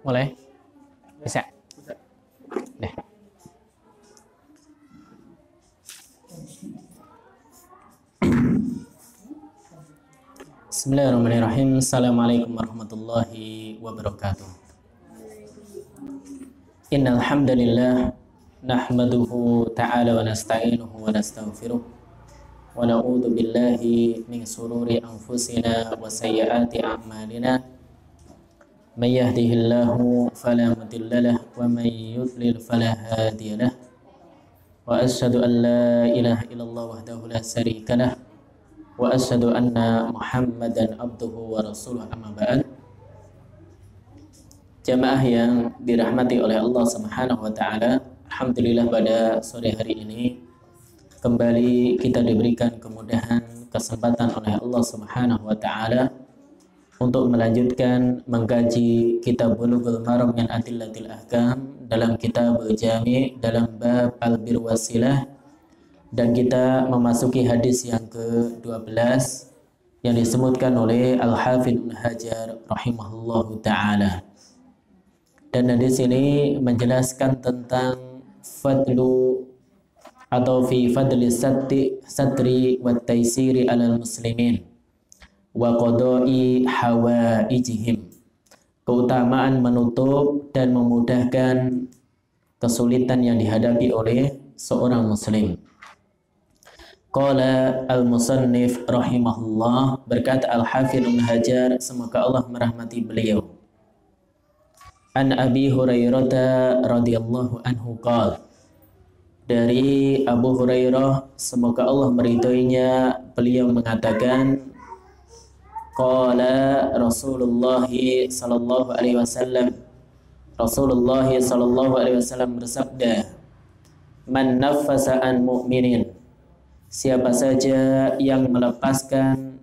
Mulai? Bisa? Deh. Bismillahirrahmanirrahim. Assalamualaikum warahmatullahi wabarakatuh. Innal hamdalillah nahmaduhu ta'ala wa nasta'inuhu wa nastaghfiruh wa na'udzu billahi min shururi anfusina wa sayyiati a'malina. May yahdihillahu fala mudilla lahu wa may yudlil fala hadiya lahu. Wa asyhadu an la ilaha illallah wahdahu la syarika lahu wa asyhadu anna Muhammadan abduhu wa rasuluh, amma ba'd. Jamaah yang dirahmati oleh Allah Subhanahu wa taala, alhamdulillah pada sore hari ini kembali kita diberikan kemudahan, kesempatan oleh Allah Subhanahu wa taala untuk melanjutkan mengkaji kitab Bulughul Maram min Adillatil Ahkam dalam kitab Jami' dalam bab al-bir wasilah, dan kita memasuki hadis yang ke-12 yang disebutkan oleh Al-Hafidz Ibnu Hajar rahimahullahu taala. Dan hadis ini menjelaskan tentang fadlu atau fi fadli satri wa taisiri alal muslimin wa qada'i hawaijihim, keutamaan menutup dan memudahkan kesulitan yang dihadapi oleh seorang muslim. Qala al-musannif rahimahullah, berkata Al-Hafidz Ibnu Hajar, semoga Allah merahmati beliau, an Abi Hurairah radhiyallahu anhu qala, dari Abu Hurairah semoga Allah meridhoinya, beliau mengatakan, qala Rasulullah sallallahu alaihi wasallam, Rasulullah sallallahu alaihi wasallam bersabda, man naffasa an mu'minin, siapa saja yang melepaskan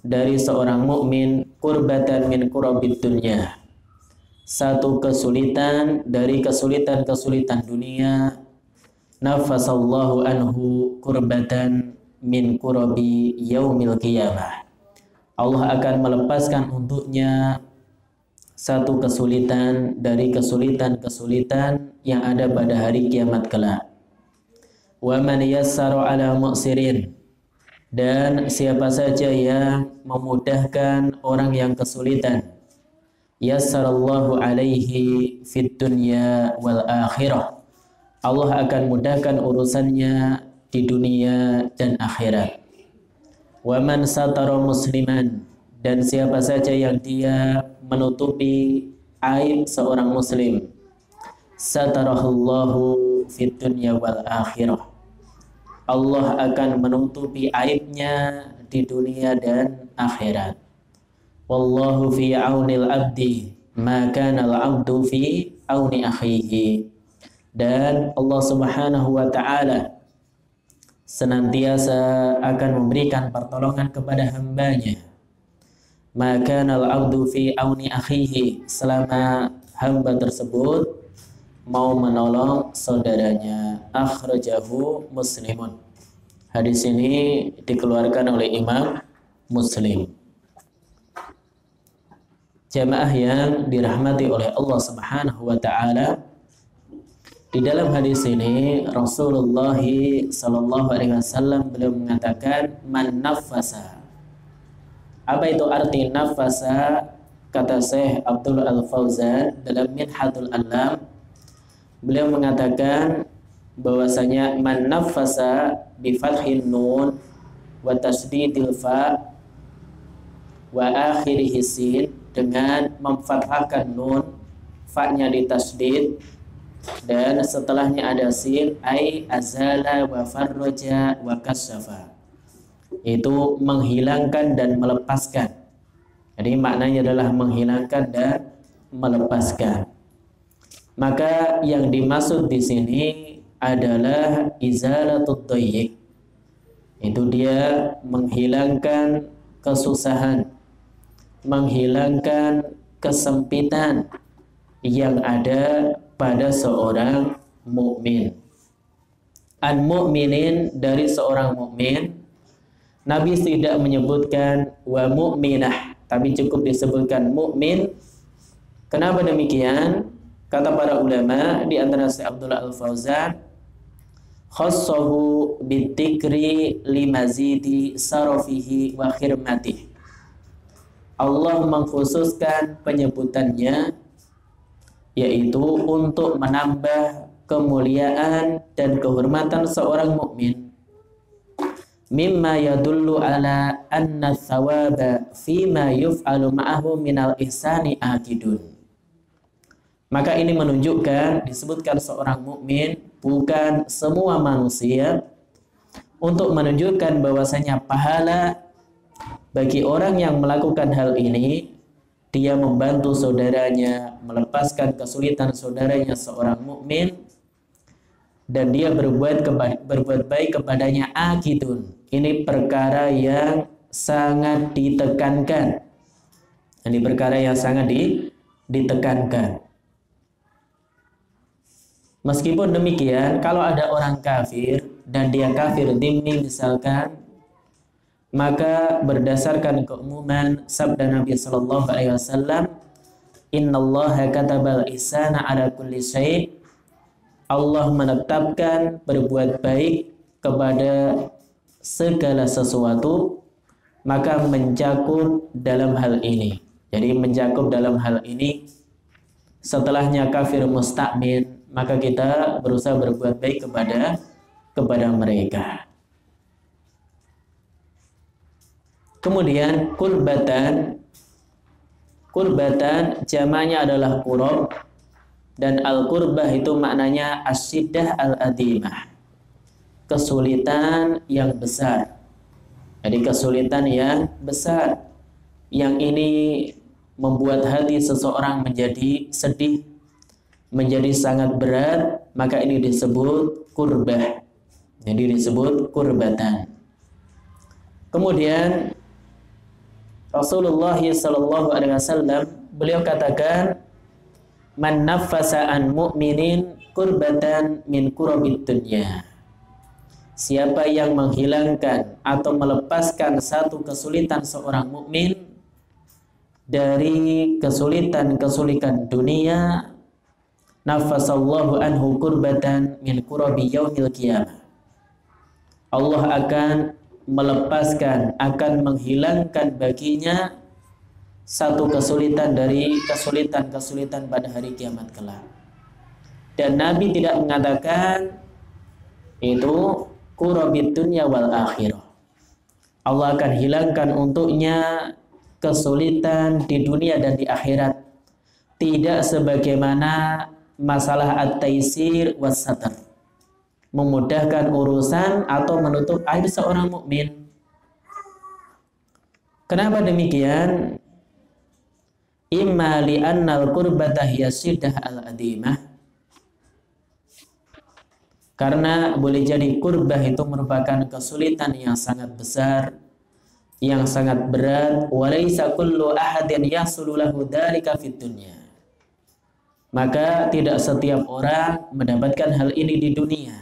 dari seorang mukmin kurbatan min kurabid dunya, satu kesulitan dari kesulitan-kesulitan dunia, nafasallahu anhu kurbatan min kurabi yaumil qiyamah, Allah akan melepaskan untuknya satu kesulitan dari kesulitan-kesulitan yang ada pada hari kiamat kelak. Wa man yassara ala mu'sirin, dan siapa saja yang memudahkan orang yang kesulitan, yassarallahu alaihi fid dunya wal akhirah, Allah akan mudahkan urusannya di dunia dan akhirat. Wa man satara musliman, dan siapa saja yang dia menutupi aib seorang muslim, satarahullahu fid dunya wal akhirah, Allah akan menutupi aibnya di dunia dan akhirat. Wallahu fi aunil abdi ma kana al-abdu fi auni akhihi, dan Allah Subhanahu wa taala senantiasa akan memberikan pertolongan kepada hambanya. Ma kana al-abdu fi auni akhihi, selama hamba tersebut mau menolong saudaranya. Akhrajahu Muslimun, hadis ini dikeluarkan oleh Imam Muslim. Jamaah yang dirahmati oleh Allah Subhanahu wa taala, di dalam hadis ini Rasulullah sallallahu alaihi wasallam beliau mengatakan man nafasa. Apa itu arti nafasa? Kata Syekh Abdul Al-Fauzan dalam Minhatul Alam, beliau mengatakan bahwasanya man nafasa bi fathin nun wa tasdidil fa wa akhirih sin, dengan memfathahkan nun, fa-nya ditasdid dan setelahnya ada sin, ai azala wa farraja wa kasyafa, itu menghilangkan dan melepaskan. Jadi maknanya adalah menghilangkan dan melepaskan. Maka yang dimaksud di sini adalah izalatud dayyiq, itu dia menghilangkan kesusahan, menghilangkan kesempitan yang ada pada seorang mukmin. An mu'minin, dari seorang mukmin. Nabi tidak menyebutkan wa mu'minah, tapi cukup disebutkan mukmin Kenapa demikian? Kata para ulama, di antara Syekh Abdullah Al-Fauzan, khassahu bidzikri limazidi sarafihi wa khirmatih. Allah mengkhususkan penyebutannya yaitu untuk menambah kemuliaan dan kehormatan seorang mukmin. Mimma yadullu ala anna thawaba fima yuf'alu ma'ahu minal ihsani akidun. Maka ini menunjukkan disebutkan seorang mukmin, bukan semua manusia, untuk menunjukkan bahwasanya pahala bagi orang yang melakukan hal ini, dia membantu saudaranya, melepaskan kesulitan saudaranya seorang mukmin, dan dia berbuat baik kepadanya akidun. Ini perkara yang sangat ditekankan. Ini perkara yang sangat ditekankan. Meskipun demikian, kalau ada orang kafir dan dia kafir dhimmi misalkan, maka berdasarkan keumuman sabda Nabi sallallahu alaihi wasallam, innallaha katabal ihsana ala kulli syai'. Allah menetapkan berbuat baik kepada segala sesuatu, maka mencakup dalam hal ini. Jadi mencakup dalam hal ini, setelahnya kafir mustakmin, maka kita berusaha berbuat baik kepada mereka. Kemudian kurbatan jamaknya adalah qurab, dan al-qurbah itu maknanya asyiddah al-adimah, kesulitan yang besar. Jadi kesulitan yang besar yang ini membuat hati seseorang menjadi sedih, menjadi sangat berat, maka ini disebut kurbah. Jadi disebut kurbatan. Kemudian Rasulullah sallallahu alaihi wasallam beliau katakan, man naffasa an mu'minin kurbatan min kurabid dunya. Siapa yang menghilangkan atau melepaskan satu kesulitan seorang mukmin dari kesulitan dunia, nafasallahu anhu kurbatan min kurabi yaumil qiyamah. Allah akan melepaskan, akan menghilangkan baginya satu kesulitan dari kesulitan-kesulitan pada hari kiamat kelak. Dan Nabi tidak mengatakan itu kurabid dunya wal akhirah. Allah akan hilangkan untuknya kesulitan di dunia dan di akhirat. Tidak sebagaimana masalah at-taisir was satar, memudahkan urusan atau menutup aib seorang mukmin. Kenapa demikian? Imma li'annal qurbata hiya syiddah al-adimah. Karena boleh jadi kurbah itu merupakan kesulitan yang sangat besar, yang sangat berat. Walaysa kullu ahadin yahsulu lahu dzalika fid dunya. Maka tidak setiap orang mendapatkan hal ini di dunia.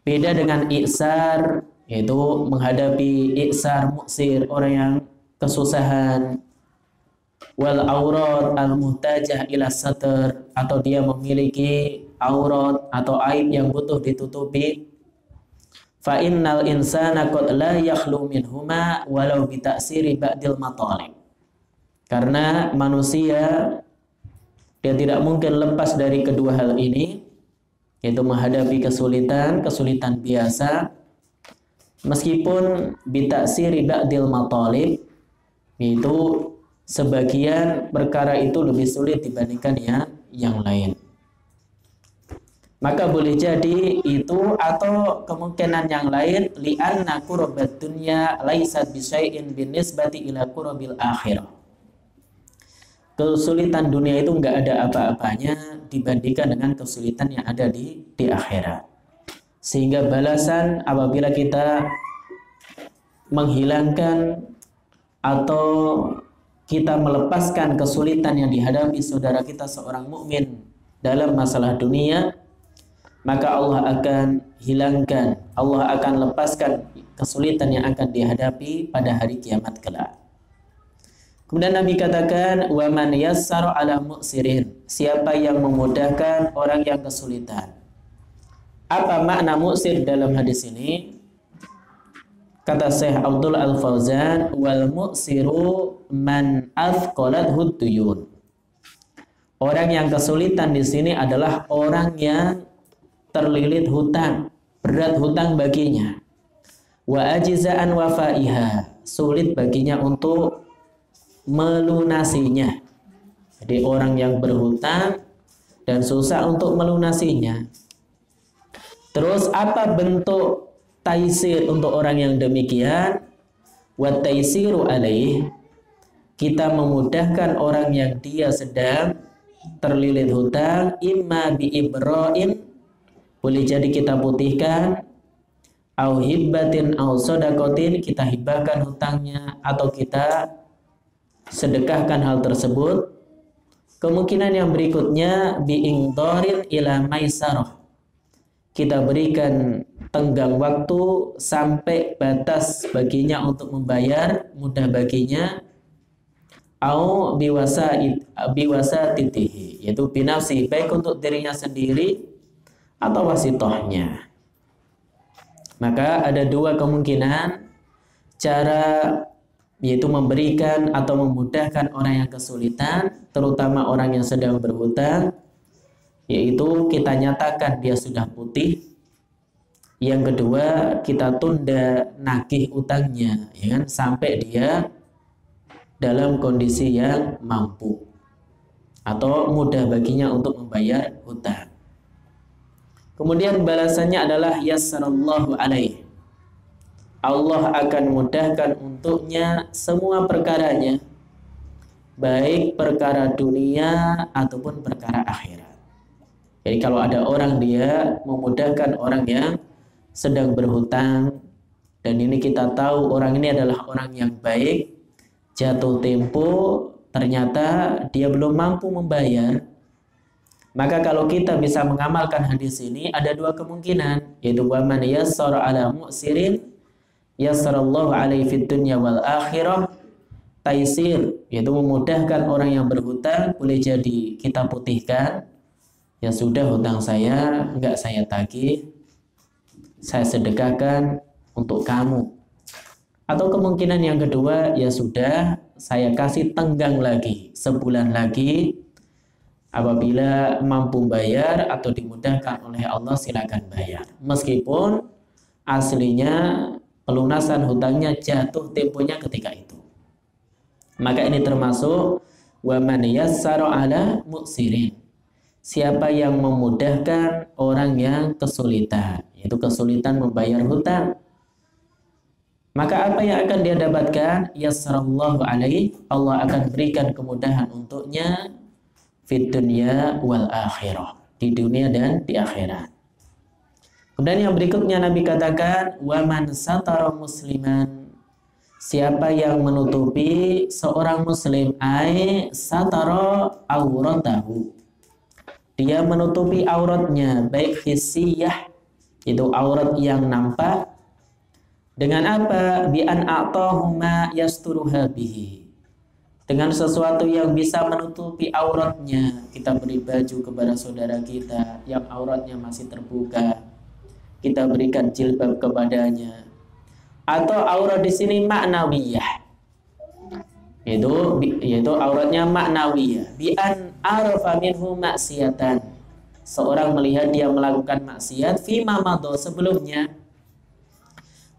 Beda dengan iksar, yaitu menghadapi iksar muksir, orang yang kesusahan. Wal aurat al-muhtajah ila satr, atau dia memiliki aurat atau aib yang butuh ditutupi. Fa innal insana qad la yakhlu minhuma walau bi ta'siri ba'dil matalib. Karena manusia dia tidak mungkin lepas dari kedua hal ini, yaitu menghadapi kesulitan biasa, meskipun bi ta'siri ba'dil matalib, yaitu sebagian perkara itu lebih sulit dibandingkan yang lain. Maka boleh jadi itu, atau kemungkinan yang lain, li'anna qurbat dunya laisat bisyai'in binisbati ila qurabil akhirah. Kesulitan dunia itu enggak ada apa-apanya dibandingkan dengan kesulitan yang ada di akhirat. Sehingga balasan apabila kita menghilangkan atau kita melepaskan kesulitan yang dihadapi saudara kita seorang mukmin dalam masalah dunia, maka Allah akan hilangkan, Allah akan lepaskan kesulitan yang akan dihadapi pada hari kiamat kelak. Kemudian Nabi katakan, wa man yassara ala mu'sirin, siapa yang memudahkan orang yang kesulitan. Apa makna mu'sir dalam hadis ini? Kata Syekh Abdul Al-Fauzan, wal mu'siru man athqalathu duyun. Orang yang kesulitan di sini adalah orang yang terlilit hutang, berat hutang baginya. Wa ajiza'an wafaiha, sulit baginya untuk melunasinya. Jadi orang yang berhutang dan susah untuk melunasinya. Terus apa bentuk taisir untuk orang yang demikian? Wa taisiru alaih, kita memudahkan orang yang dia sedang terlilit hutang, imma bi ibra'in, boleh jadi kita putihkan, au hibbatin au sodakotin, kita hibahkan hutangnya atau kita sedekahkan hal tersebut. Kemungkinan yang berikutnya bi'ingdorin ila maisarah, kita berikan tenggang waktu sampai batas baginya untuk membayar, mudah baginya. Au biwasa titihi, yaitu binafsi, baik untuk dirinya sendiri atau wasitohnya. Maka ada dua kemungkinan cara, yaitu memberikan atau memudahkan orang yang kesulitan, terutama orang yang sedang berhutang, yaitu kita nyatakan dia sudah putih. Yang kedua, kita tunda nagih utangnya, ya kan, sampai dia dalam kondisi yang mampu atau mudah baginya untuk membayar hutang. Kemudian balasannya adalah yassarallahu alaih, Allah akan mudahkan untuknya semua perkaranya, baik perkara dunia ataupun perkara akhirat. Jadi kalau ada orang dia memudahkan orang yang sedang berhutang, dan ini kita tahu orang ini adalah orang yang baik, jatuh tempo ternyata dia belum mampu membayar, maka kalau kita bisa mengamalkan hadis ini ada dua kemungkinan, yaitu wa man yassara ala mu'sirin yassarallahu alaihi fid dunya wal akhirah. Taisir, yaitu memudahkan orang yang berhutang, boleh jadi kita putihkan, ya sudah hutang saya enggak saya tagih, saya sedekahkan untuk kamu. Atau kemungkinan yang kedua, ya sudah saya kasih tenggang lagi, sebulan lagi, apabila mampu bayar atau dimudahkan oleh Allah silakan bayar, meskipun aslinya pelunasan hutangnya jatuh temponya ketika itu. Maka ini termasuk wa man yassara ala mu'sirin, siapa yang memudahkan orang yang kesulitan, yaitu kesulitan membayar hutang. Maka apa yang akan dia dapatkan? Yassarallahu alaihi, Allah akan berikan kemudahan untuknya fid dunya wal akhirah, di dunia dan di akhirat. Kemudian yang berikutnya Nabi katakan, wa man satara musliman, siapa yang menutupi seorang muslim, ai satara auratahu, dia menutupi auratnya, baik hissiyah, itu aurat yang nampak, dengan apa? Bi an a'tahu ma yasturuha bihi, dengan sesuatu yang bisa menutupi auratnya. Kita beri baju kepada saudara kita yang auratnya masih terbuka, kita berikan jilbab kepadanya. Atau aurat di sini maknawiyah, yaitu auratnya maknawiyah. Bi an arafa minhu maksiatan, seorang melihat dia melakukan maksiat fima madha, sebelumnya,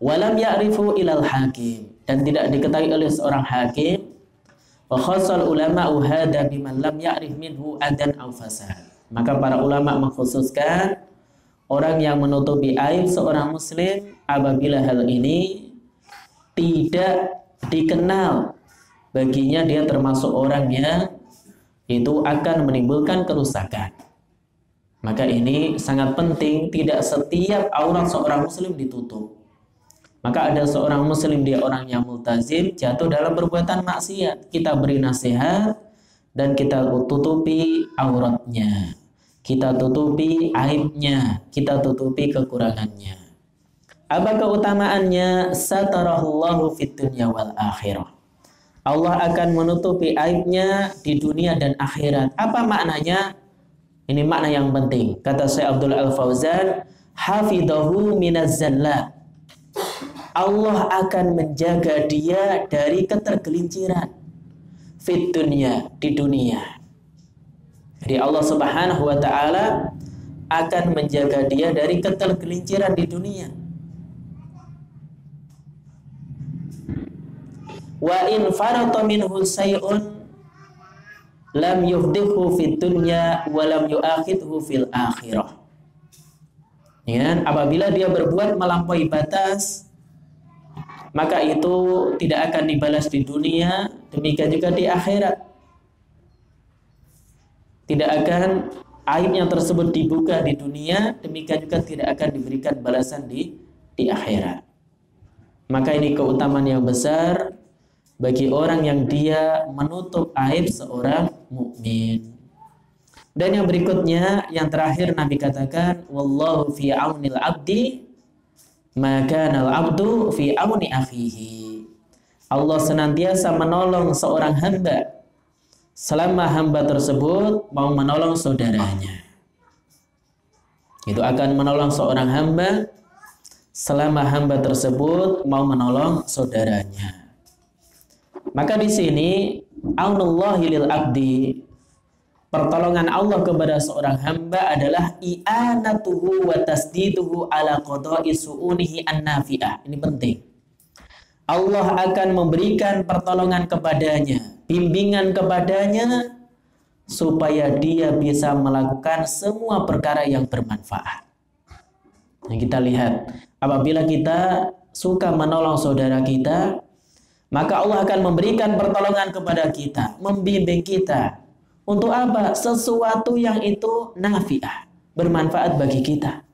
walam ya'rifu ilal hakim, dan tidak diketahui oleh seorang hakim. Wa khassal ulama'u hadza biman lam ya'rif minhu adan aw fasad, maka para ulama mengkhususkan orang yang menutupi aib seorang muslim apabila hal ini tidak dikenal baginya, dia termasuk orang yang itu akan menimbulkan kerusakan. Maka ini sangat penting, tidak setiap aurat seorang muslim ditutup. Maka ada seorang muslim, dia orang yang multazim, jatuh dalam perbuatan maksiat, kita beri nasihat dan kita tutupi auratnya, kita tutupi aibnya, kita tutupi kekurangannya. Apa keutamaannya? Satarahullahu fid dunya wal akhirah, Allah akan menutupi aibnya di dunia dan akhirat. Apa maknanya? Ini makna yang penting. Kata Syekh Abdul Al-Fauzan, hafidhahu minaz zallah. Allah akan menjaga dia dari ketergelinciran fit dunia, di dunia. Jadi Allah Subhanahu wa taala akan menjaga dia dari ketergelinciran di dunia. Wa in farata minhu say'un lam yufdihu fid dunya wa lam yu'akhidhu fil akhirah. Ya, apabila dia berbuat melampaui batas, maka itu tidak akan dibalas di dunia, demikian juga di akhirat. Tidak akan aibnya tersebut dibuka di dunia, demikian juga tidak akan diberikan balasan di akhirat. Maka ini keutamaan yang besar bagi orang yang dia menutup aib seorang mukmin. Dan yang berikutnya, yang terakhir Nabi katakan, wallahu fi aunil abdi maka al abdu fi auni akhihi. Allah senantiasa menolong seorang hamba selama hamba tersebut mau menolong saudaranya. Itu akan menolong seorang hamba selama hamba tersebut mau menolong saudaranya. Maka di sini aunullahi lil abdi, pertolongan Allah kepada seorang hamba adalah i'anatuhu wa tasdiduhu ala qada'i su'unihi an-nafi'ah. Ini penting. Allah akan memberikan pertolongan kepadanya, bimbingan kepadanya supaya dia bisa melakukan semua perkara yang bermanfaat. Yang kita lihat, apabila kita suka menolong saudara kita, maka Allah akan memberikan pertolongan kepada kita, membimbing kita. Untuk apa? Sesuatu yang itu nafi'ah, bermanfaat bagi kita.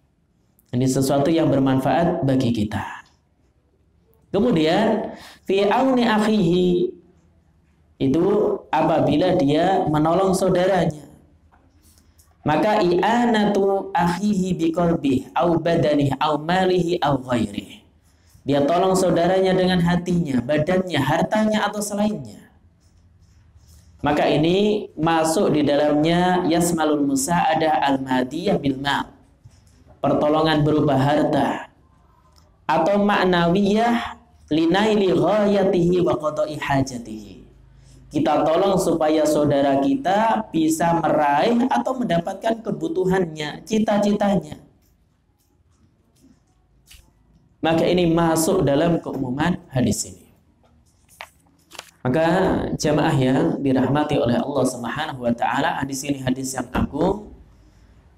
Ini sesuatu yang bermanfaat bagi kita. Kemudian, fi auni akhihi, itu apabila dia menolong saudaranya. Maka i'anatu akhihi biqalbihi au badanihi au malihi au ghairihi. Dia tolong saudaranya dengan hatinya, badannya, hartanya atau selainnya. Maka ini masuk di dalamnya yasmalul musa'adah al-madiyah bil mal. Pertolongan berupa harta atau ma'nawiyah linaili ghayatihi wa qada'i hajatihi. Kita tolong supaya saudara kita bisa meraih atau mendapatkan kebutuhannya, cita-citanya. Maka ini masuk dalam keumuman hadis ini. Maka jamaah yang dirahmati oleh Allah Subhanahu wa taala, hadis ini hadis yang agung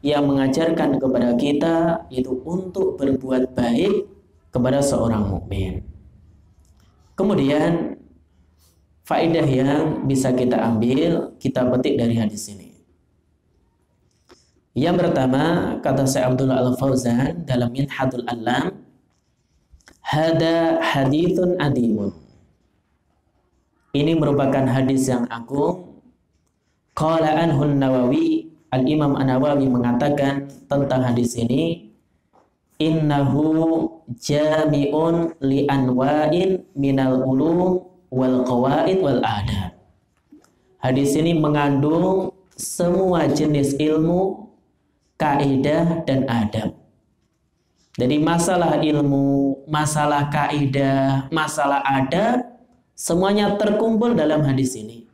yang mengajarkan kepada kita yaitu untuk berbuat baik kepada seorang mukmin. Kemudian faedah yang bisa kita ambil, kita petik dari hadis ini. Yang pertama, kata Syekh Abdul Al-Fauzan dalam Minhatul Alam, hada hadithun adimun. Ini merupakan hadis yang agung. Qala anhu Nawawi, Al-Imam An-Nawawi mengatakan tentang hadis ini, innahu jami'un li anwa'in minal ulum wal qawaid wal adab. Hadis ini mengandung semua jenis ilmu, kaidah dan adab. Jadi masalah ilmu, masalah kaidah, masalah adab, semuanya terkumpul dalam hadis ini.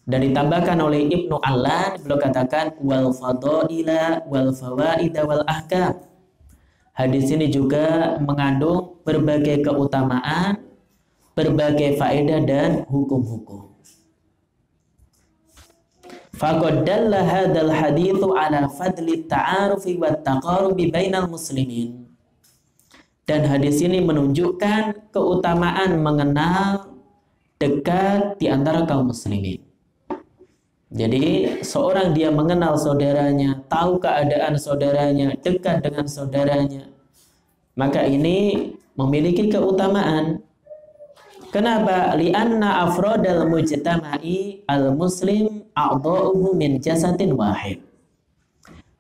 Dan ditambahkan oleh Ibnu Allan, beliau katakan wal fadaila wal fawaida wal ahkam. Hadis ini juga mengandung berbagai keutamaan, berbagai faedah dan hukum-hukum. Faqad dalla hadzal haditsu ala fadli ta'arufi wat taqarubi bainal muslimin. Dan hadis ini menunjukkan keutamaan mengenal, dekat di antara kaum muslimin. Jadi seorang dia mengenal saudaranya, tahu keadaan saudaranya, dekat dengan saudaranya, maka ini memiliki keutamaan. Kenapa? Li'anna afrodal mujtama'i al-muslim a'dha'uhu min jasadin wahid.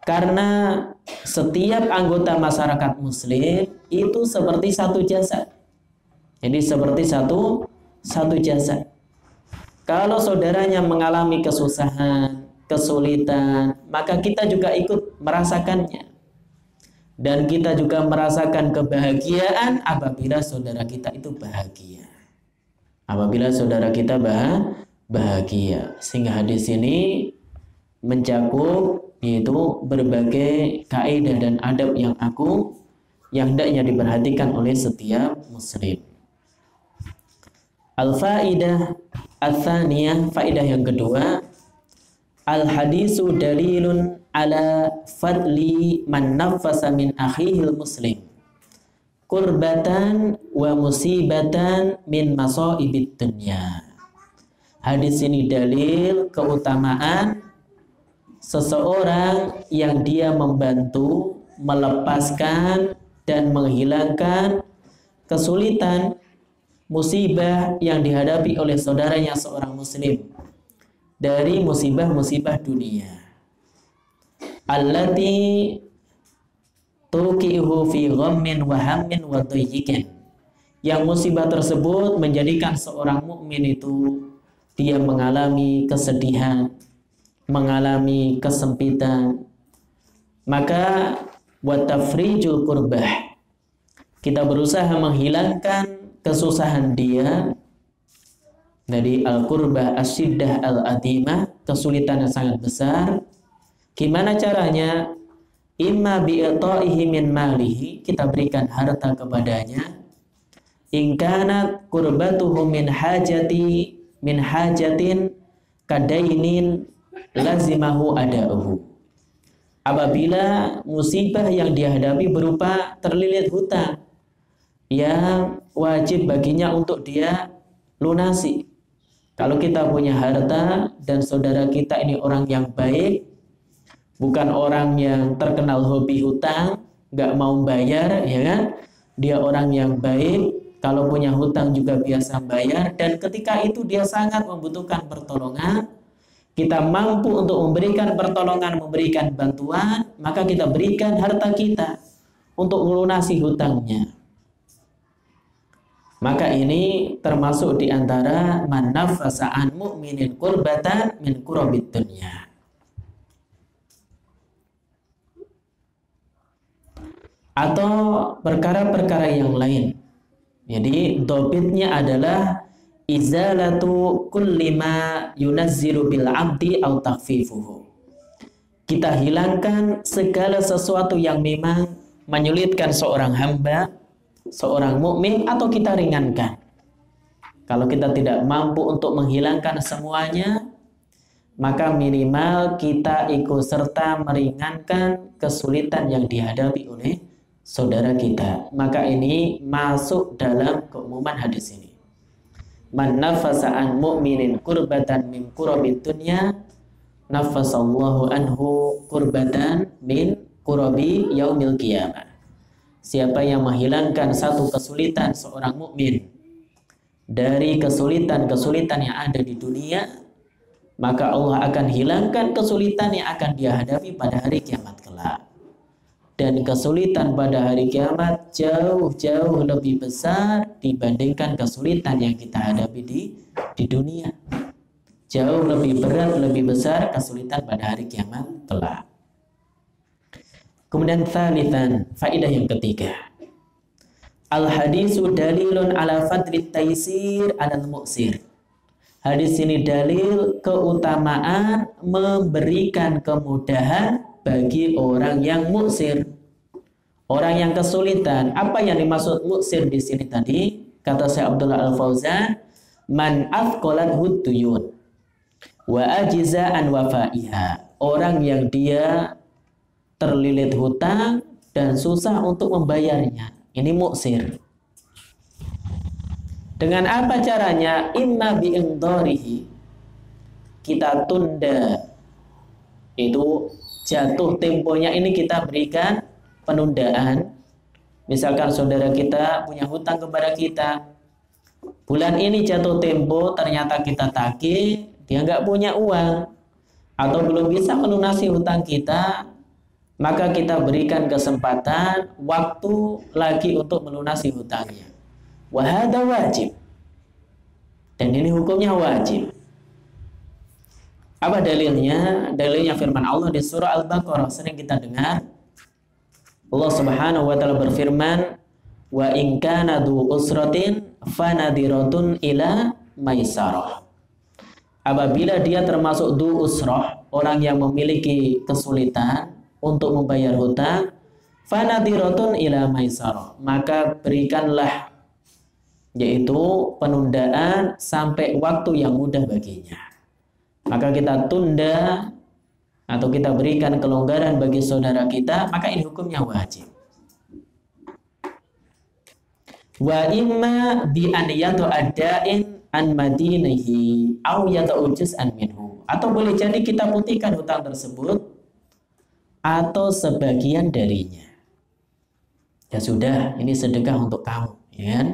Karena setiap anggota masyarakat muslim itu seperti satu jasad. Jadi seperti satu jasad. Kalau saudaranya mengalami kesusahan, kesulitan, maka kita juga ikut merasakannya. Dan kita juga merasakan kebahagiaan apabila saudara kita itu bahagia. Apabila saudara kita bahagia. Sehingga hadis ini mencakup yaitu berbagai kaidah dan adab yang hendaknya diperhatikan oleh setiap muslim. Al-faidah ats-tsaniyah, faidah yang kedua, al-hadisu dalilun ala fadli man nafasa min akhihil muslim kurbatan wa musibatan min masaibid dunya. Hadis ini dalil keutamaan seseorang yang dia membantu melepaskan dan menghilangkan kesulitan, musibah yang dihadapi oleh saudaranya seorang muslim dari musibah-musibah dunia. Allati tuqihu fi ghammin wa hammin wa dayyikin. Yang musibah tersebut menjadikan seorang mukmin itu dia mengalami kesedihan, mengalami kesempitan. Maka wa tafrijul kurbah, kita berusaha menghilangkan kesusahan dia dari al-kurbah asyiddah al-adimah, kesulitan yang sangat besar. Gimana caranya? Imma bi'ta'ihi min malihi, kita berikan harta kepadanya. In kanat kurbatuhu min hajatin kadainin lazimahu ada'uhu. Apabila musibah yang dihadapi berupa terlilit hutang yang wajib baginya untuk dia lunasi. Kalau kita punya harta dan saudara kita ini orang yang baik, bukan orang yang terkenal hobi hutang, nggak mau bayar, ya kan? Dia orang yang baik, kalau punya hutang juga biasa bayar, dan ketika itu dia sangat membutuhkan pertolongan, kita mampu untuk memberikan pertolongan, memberikan bantuan, maka kita berikan harta kita untuk melunasi hutangnya. Maka ini termasuk di antara man nafasa an mu'minin kurbatan min kurabid dunya. Atau perkara-perkara yang lain. Jadi dobitnya adalah izalatu kulli ma yunazzilu bil abdi au takhfifuhu. Kita hilangkan segala sesuatu yang memang menyulitkan seorang hamba, seorang mukmin, atau kita ringankan. Kalau kita tidak mampu untuk menghilangkan semuanya, maka minimal kita ikut serta meringankan kesulitan yang dihadapi oleh saudara kita. Maka ini masuk dalam keumuman hadis ini. Man nafasa an mu'minin kurbatan min kurabid dunya nafasallahu anhu kurbatan min kurabi yaumil qiyamah. Siapa yang menghilangkan satu kesulitan seorang mukmin dari kesulitan-kesulitan yang ada di dunia, maka Allah akan hilangkan kesulitan yang akan dia hadapi pada hari kiamat kelak. Dan kesulitan pada hari kiamat jauh-jauh lebih besar dibandingkan kesulitan yang kita hadapi di dunia. Jauh lebih berat, lebih besar kesulitan pada hari kiamat kelak. Kemudian tsalitsan, faedah yang ketiga. Al-hadisu dalilun ala fadlit taysir alal mu'sir. Hadis ini dalil keutamaan memberikan kemudahan bagi orang yang mu'sir, orang yang kesulitan. Apa yang dimaksud mu'sir di sini tadi? Kata Syekh Abdullah Al-Fauzan, man athqalat huduyun wa ajiza an wafaiha. Orang yang dia terlilit hutang dan susah untuk membayarnya. Ini mu'sir. Dengan apa caranya? Imma bi'indharihi, kita tunda, itu jatuh temponya ini kita berikan penundaan. Misalkan saudara kita punya hutang kepada kita, bulan ini jatuh tempo, ternyata kita tagih, dia nggak punya uang atau belum bisa melunasi hutang kita, maka kita berikan kesempatan waktu lagi untuk melunasi hutangnya. Wa hadza wajib. Dan ini hukumnya wajib. Apa dalilnya? Dalilnya firman Allah di surah Al-Baqarah, sering kita dengar. Allah Subhanahu wa taala berfirman, "Wa in kana dzu usratin fanadiratun ila maisarah." Apabila dia termasuk dzu usrah, orang yang memiliki kesulitan untuk membayar hutang, fanadiratun ila maisarah, maka berikanlah, yaitu penundaan sampai waktu yang mudah baginya. Maka kita tunda atau kita berikan kelonggaran bagi saudara kita, maka ini hukumnya wajib. Wa imma bi an yatu'adda'in an madinihi aw yata'ujuz an minhu, atau boleh jadi kita putihkan hutang tersebut atau sebagian darinya. Ya sudah, ini sedekah untuk kamu, ya kan?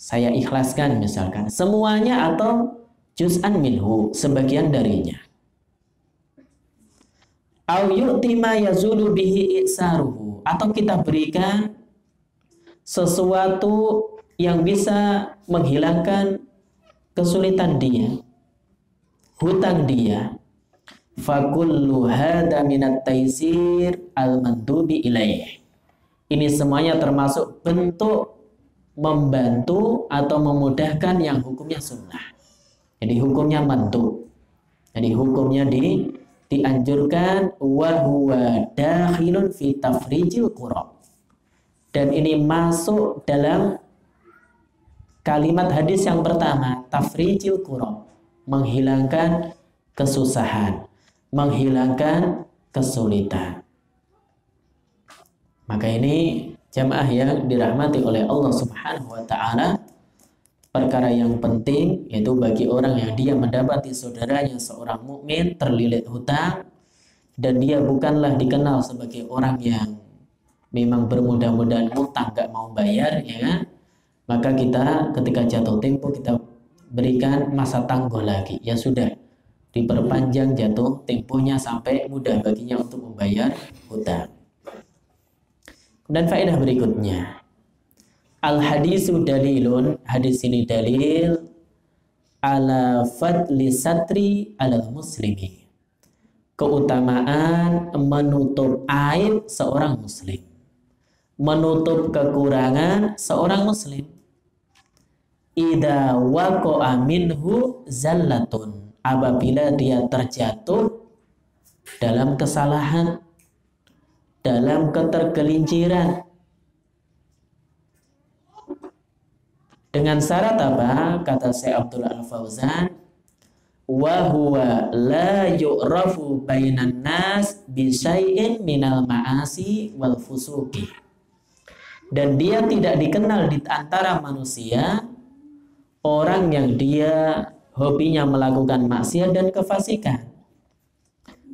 Saya ikhlaskan misalkan semuanya atau juz'an minhu, sebagian darinya. Au yu'ti ma yazulu bihi i'saruhu, atau kita berikan sesuatu yang bisa menghilangkan kesulitan dia, hutang dia. Fakullu hadza minat taisir al-mandubi ilaih. Ini semuanya termasuk bentuk membantu atau memudahkan yang hukumnya sunnah. Jadi hukumnya mandub. Jadi hukumnya dianjurkan, wa huwa dakhilun fi tafrijil qurab. Dan ini masuk dalam kalimat hadis yang pertama, tafrijil qurab, menghilangkan kesusahan, menghilangkan kesulitan. Maka ini jamaah yang dirahmati oleh Allah Subhanahu wa taala, perkara yang penting yaitu bagi orang yang dia mendapati saudaranya seorang mukmin terlilit hutang dan dia bukanlah dikenal sebagai orang yang memang bermudah-mudahan hutang gak mau bayar, ya kan? Maka kita ketika jatuh tempo kita berikan masa tangguh lagi. Ya sudah, diperpanjang jatuh temponya sampai mudah baginya untuk membayar hutang. Dan faedah berikutnya, al-hadisu dalilun, hadis ini dalil ala fadli satri alal muslimi, keutamaan menutup aib seorang muslim, menutup kekurangan seorang muslim. Idza waqa'a minhu zallatun, apabila dia terjatuh dalam kesalahan, dalam ketergelinciran. Dengan syarat apa? Kata Syekh Abdul Al-Fauzan, wa huwa la yu'rafu bainan nas bi syai'in minal ma'asi wal fusuqi. Dan dia tidak dikenal di antara manusia orang yang dia hobinya melakukan maksiat dan kefasikan.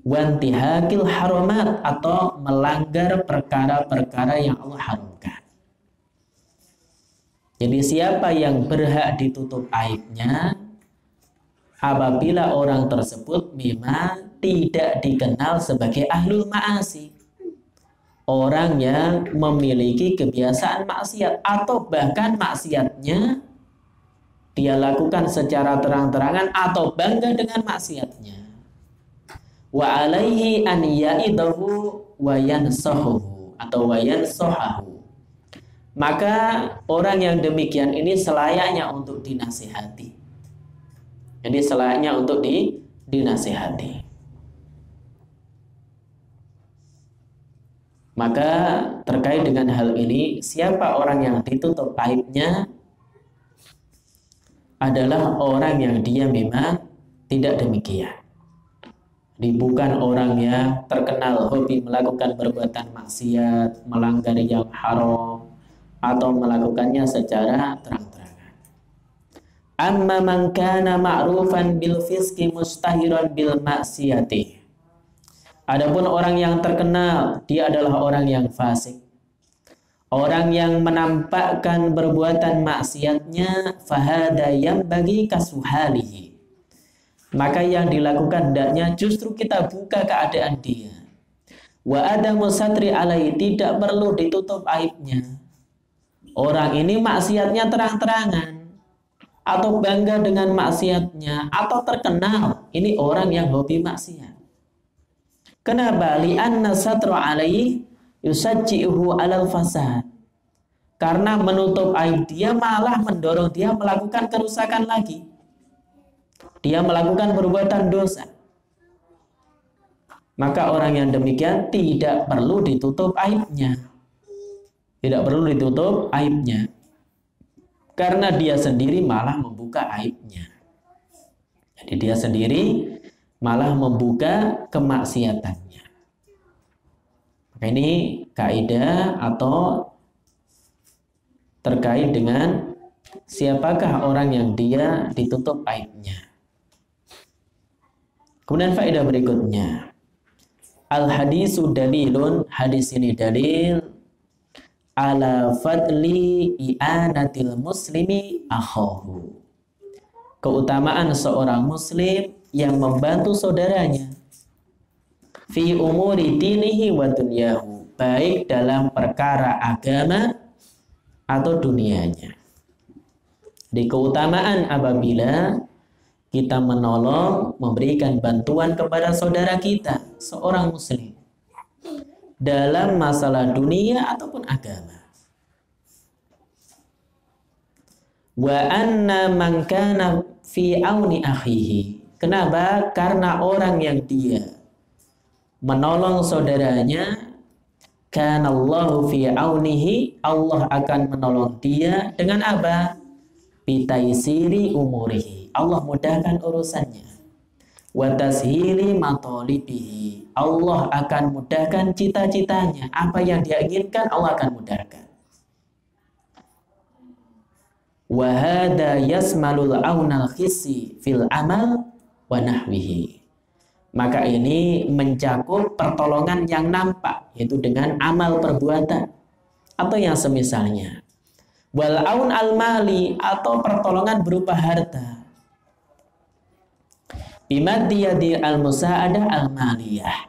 Wantihakil haramat, atau melanggar perkara-perkara yang Allah haramkan. Jadi siapa yang berhak ditutup aibnya apabila orang tersebut memang tidak dikenal sebagai ahlul ma'asi, orang yang memiliki kebiasaan maksiat atau bahkan maksiatnya dia lakukan secara terang-terangan atau bangga dengan maksiatnya. Wa alaihi an ya'idahu wa yansahuhu, atau wa yansahahu. Maka orang yang demikian ini selayaknya untuk dinasihati. Jadi selayaknya untuk dinasihati. Maka terkait dengan hal ini, siapa orang yang ditutup aibnya adalah orang yang dia memang tidak demikian. Bukan orang yang terkenal hobi melakukan perbuatan maksiat, melanggar yang haram, atau melakukannya secara terang-terangan. Amma man kana ma'rufan bil fisqi mustahiran bil maksiyati. Adapun orang yang terkenal, dia adalah orang yang fasik, orang yang menampakkan perbuatan maksiatnya, fahada yang bagi kasuhalihi. Maka yang dilakukan hendaknya justru kita buka keadaan dia. Wa adamu satri alaihi, tidak perlu ditutup aibnya. orang ini maksiatnya terang-terangan, atau bangga dengan maksiatnya, atau terkenal ini orang yang hobi maksiat. Kenapa? Li'anna satru alaihi yusajji'uhu alal fasad. Karena menutup aib dia malah mendorong dia melakukan kerusakan lagi. Dia melakukan perbuatan dosa. Maka orang yang demikian tidak perlu ditutup aibnya. Tidak perlu ditutup aibnya. Karena dia sendiri malah membuka aibnya. Jadi dia sendiri malah membuka kemaksiatannya. Maka ini kaidah atau terkait dengan siapakah orang yang dia ditutup aibnya. Kemudian faedah berikutnya. Al-hadisu dalilun, hadis ini dalil ala fadli i'anatil muslimi akhahu. Keutamaan seorang muslim yang membantu saudaranya fi umuri dinihi wa dunyahu, baik dalam perkara agama atau dunianya. Di keutamaan apabila kita menolong, memberikan bantuan kepada saudara kita, seorang muslim, dalam masalah dunia ataupun agama. Wa anna man kana fi auni akhihi. Kenapa? Karena orang yang dia menolong saudaranya, kana Allahu fi aunihi, Allah akan menolong dia dengan apa? Bitaisiri umurihi, Allah mudahkan urusannya. Wa tashili matalibihi, Allah akan mudahkan cita-citanya. Apa yang dia inginkan Allah akan mudahkan. Wa hadha yasmalul aunal khissi fil amal wa nahwihi. Maka ini mencakup pertolongan yang nampak, yaitu dengan amal perbuatan atau yang semisalnya. Wal aun al mali, atau pertolongan berupa harta. Bimadiyadi al musa'adah al maliyah,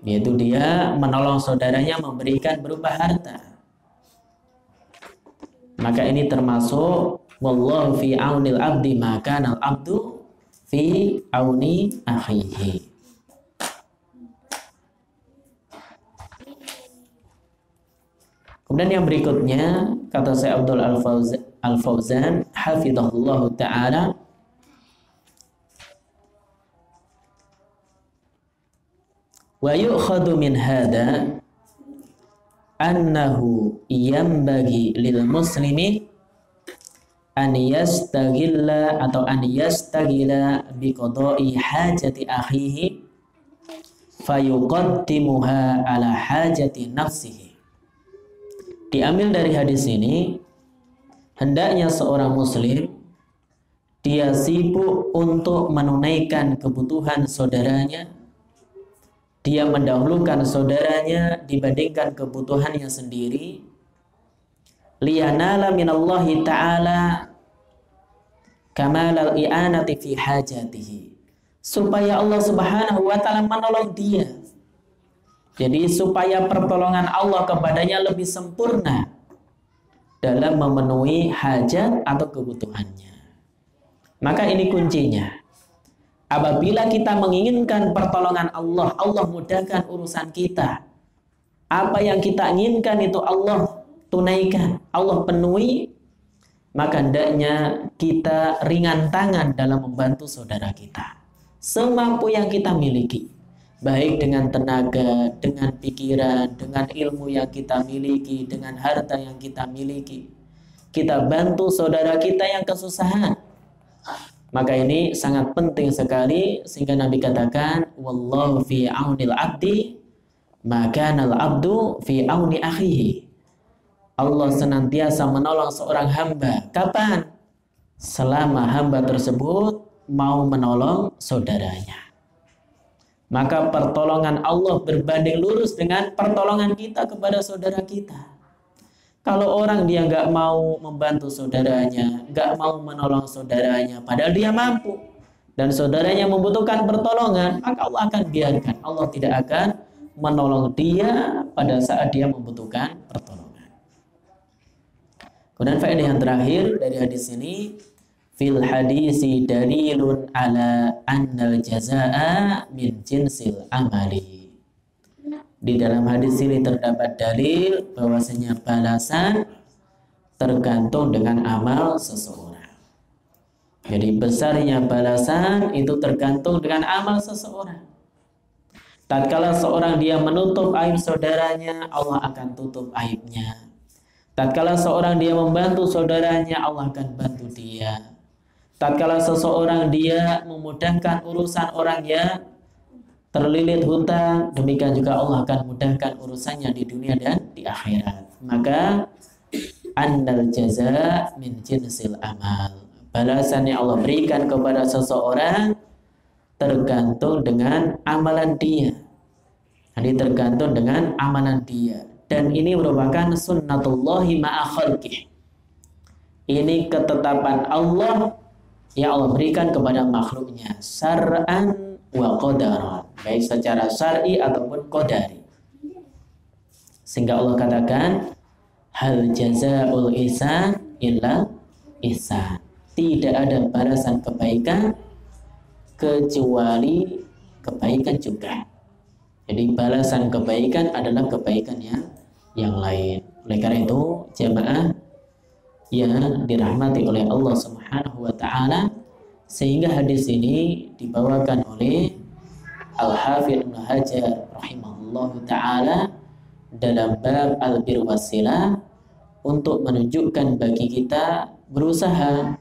yaitu dia menolong saudaranya memberikan berupa harta. Maka ini termasuk wallahu fi aunil abdi maka al abdu fi auni akhihi. Kemudian yang berikutnya, kata Syekh Abdul Al-Fauzan hafizahullah ta'ala, wa yu'khadhu min hadha annahu yanbaghi lil muslimi an yastaghilla atau an yastaghila bi qada'i hajati akhihi fayuqaddimuha ala hajati nafsihi. Diambil dari hadis ini, hendaknya seorang muslim dia sibuk untuk menunaikan kebutuhan saudaranya. Dia mendahulukan saudaranya dibandingkan kebutuhannya sendiri. Liyanala minallahi ta'ala kamalal i'anati fi hajatihi, supaya Allah Subhanahu wa ta'ala menolong dia. Jadi supaya pertolongan Allah kepadanya lebih sempurna dalam memenuhi hajat atau kebutuhannya. Maka ini kuncinya. Apabila kita menginginkan pertolongan Allah, Allah mudahkan urusan kita. Apa yang kita inginkan itu Allah tunaikan, Allah penuhi. Maka hendaknya kita ringan tangan dalam membantu saudara kita semampu yang kita miliki. Baik dengan tenaga, dengan pikiran, dengan ilmu yang kita miliki, dengan harta yang kita miliki. Kita bantu saudara kita yang kesusahan. Maka ini sangat penting sekali, sehingga Nabi katakan, wallahu fi aunil abdi maka nal abdu fi auni akhihi. Allah senantiasa menolong seorang hamba. Kapan? Selama hamba tersebut mau menolong saudaranya. Maka pertolongan Allah berbanding lurus dengan pertolongan kita kepada saudara kita. Kalau orang dia nggak mau membantu saudaranya, nggak mau menolong saudaranya, padahal dia mampu, dan saudaranya membutuhkan pertolongan, maka Allah akan biarkan. Allah tidak akan menolong dia pada saat dia membutuhkan pertolongan. Kemudian faedah yang terakhir dari hadis ini, fil hadisi dalilun ala annal jazaa'a min jinsil amali. Di dalam hadis ini terdapat dalil bahwasanya balasan tergantung dengan amal seseorang. Jadi besarnya balasan itu tergantung dengan amal seseorang. Tatkala seorang dia menutup aib saudaranya, Allah akan tutup aibnya. Tatkala seorang dia membantu saudaranya, Allah akan bantu dia. Tatkala seseorang dia memudahkan urusan orang yang terlilit hutang, demikian juga Allah akan mudahkan urusannya di dunia dan di akhirat. Maka annal jaza min jinsil amal. Balasan yang Allah berikan kepada seseorang tergantung dengan amalan dia. Jadi tergantung dengan amalan dia. Dan ini merupakan sunnatullahi ma'a khalqih. Ini ketetapan Allah yang Allah berikan kepada makhluknya, syar'an wa qadaran, baik secara syar'i ataupun qadari. Sehingga Allah katakan, hal jazaa'ul ihsan illa ihsan. Tidak ada balasan kebaikan kecuali kebaikan juga. Jadi balasan kebaikan adalah kebaikan yang lain. Oleh karena itu, jamaah yang dirahmati oleh Allah Subhanahu wa taala, sehingga hadis ini dibawakan oleh Al-Hafidz Ibnu Hajar rahimahullahu taala dalam bab al-bir wasilah untuk menunjukkan bagi kita berusaha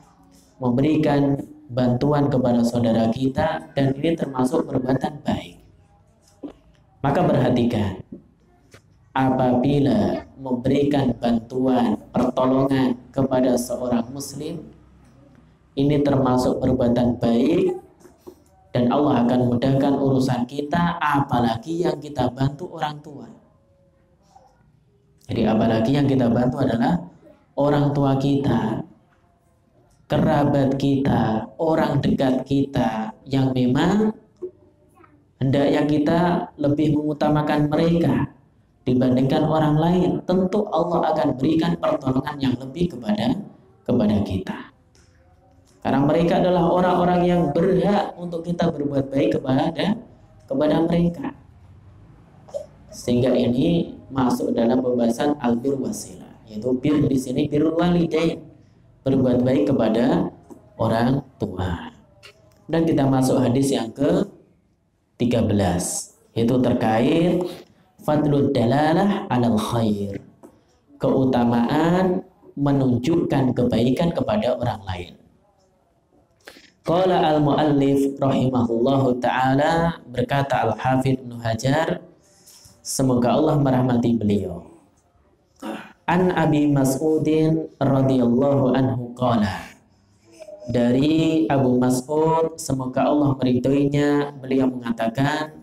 memberikan bantuan kepada saudara kita, dan ini termasuk perbuatan baik. Maka perhatikan, apabila memberikan bantuan, pertolongan kepada seorang muslim, ini termasuk perbuatan baik dan Allah akan mudahkan urusan kita, apalagi yang kita bantu orang tua. Jadi apalagi yang kita bantu adalah orang tua kita, kerabat kita, orang dekat kita yang memang hendaknya kita lebih mengutamakan mereka dibandingkan orang lain. Tentu Allah akan berikan pertolongan yang lebih kepada kita. Karena mereka adalah orang-orang yang berhak untuk kita berbuat baik kepada mereka. Sehingga ini masuk dalam pembahasan albir wasilah, yaitu bir di sini birrul walidain, berbuat baik kepada orang tua. Dan kita masuk hadis yang ke-13, yaitu terkait fadlud dalalah alal khair, keutamaan menunjukkan kebaikan kepada orang lain. Qala al-muallif rahimahullahu ta'ala, berkata Al-Hafidz Ibnu Hajar, semoga Allah merahmati beliau, an Abi Mas'udin radhiyallahu anhu qala, dari Abu Mas'ud semoga Allah meridhoinya, beliau mengatakan,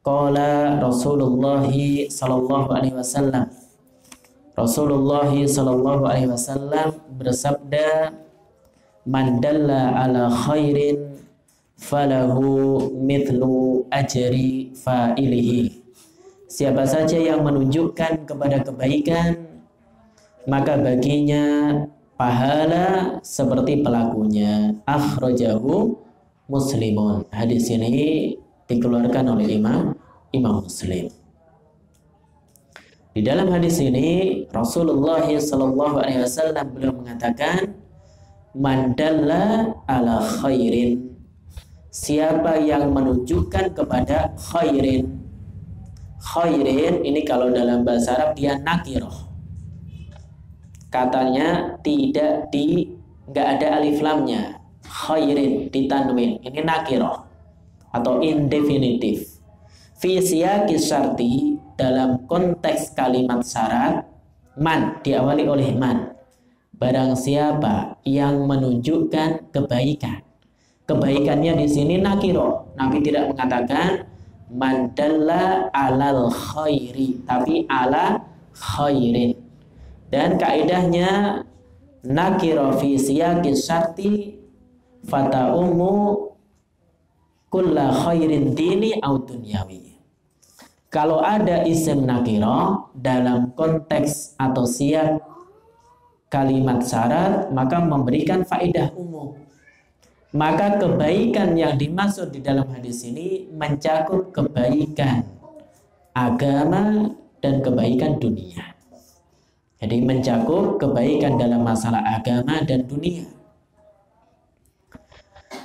qala Rasulullah sallallahu alaihi wasallam, Rasulullah sallallahu alaihi wasallam bersabda, man dalla ala khairin falahu mithlu ajri fa'ilihi. Siapa saja yang menunjukkan kepada kebaikan, maka baginya pahala seperti pelakunya. Akhrajahu Muslimun. Hadis ini dikeluarkan oleh Imam Muslim. Di dalam hadis ini Rasulullah SAW beliau mengatakan, man dalla ala khairin, siapa yang menunjukkan kepada khairin. Khairin ini kalau dalam bahasa Arab dia nakirah, katanya nggak ada alif lamnya. Khairin ditanwin, ini nakirah atau indefinitif. Fi siyaqi syarti, dalam konteks kalimat syarat, man diawali oleh man, barang siapa yang menunjukkan kebaikan. Kebaikannya di sini nakiro. Nabi tidak mengatakan man dalla alal khairi, tapi ala khairin. Dan kaidahnya nakiro fi siyaqi syarti fataumu kulla khairin dini au dunyawi. Kalau ada isim nakiro dalam konteks atau siyak kalimat syarat, maka memberikan faedah umum. Maka kebaikan yang dimaksud di dalam hadis ini mencakup kebaikan agama dan kebaikan dunia. Jadi mencakup kebaikan dalam masalah agama dan dunia.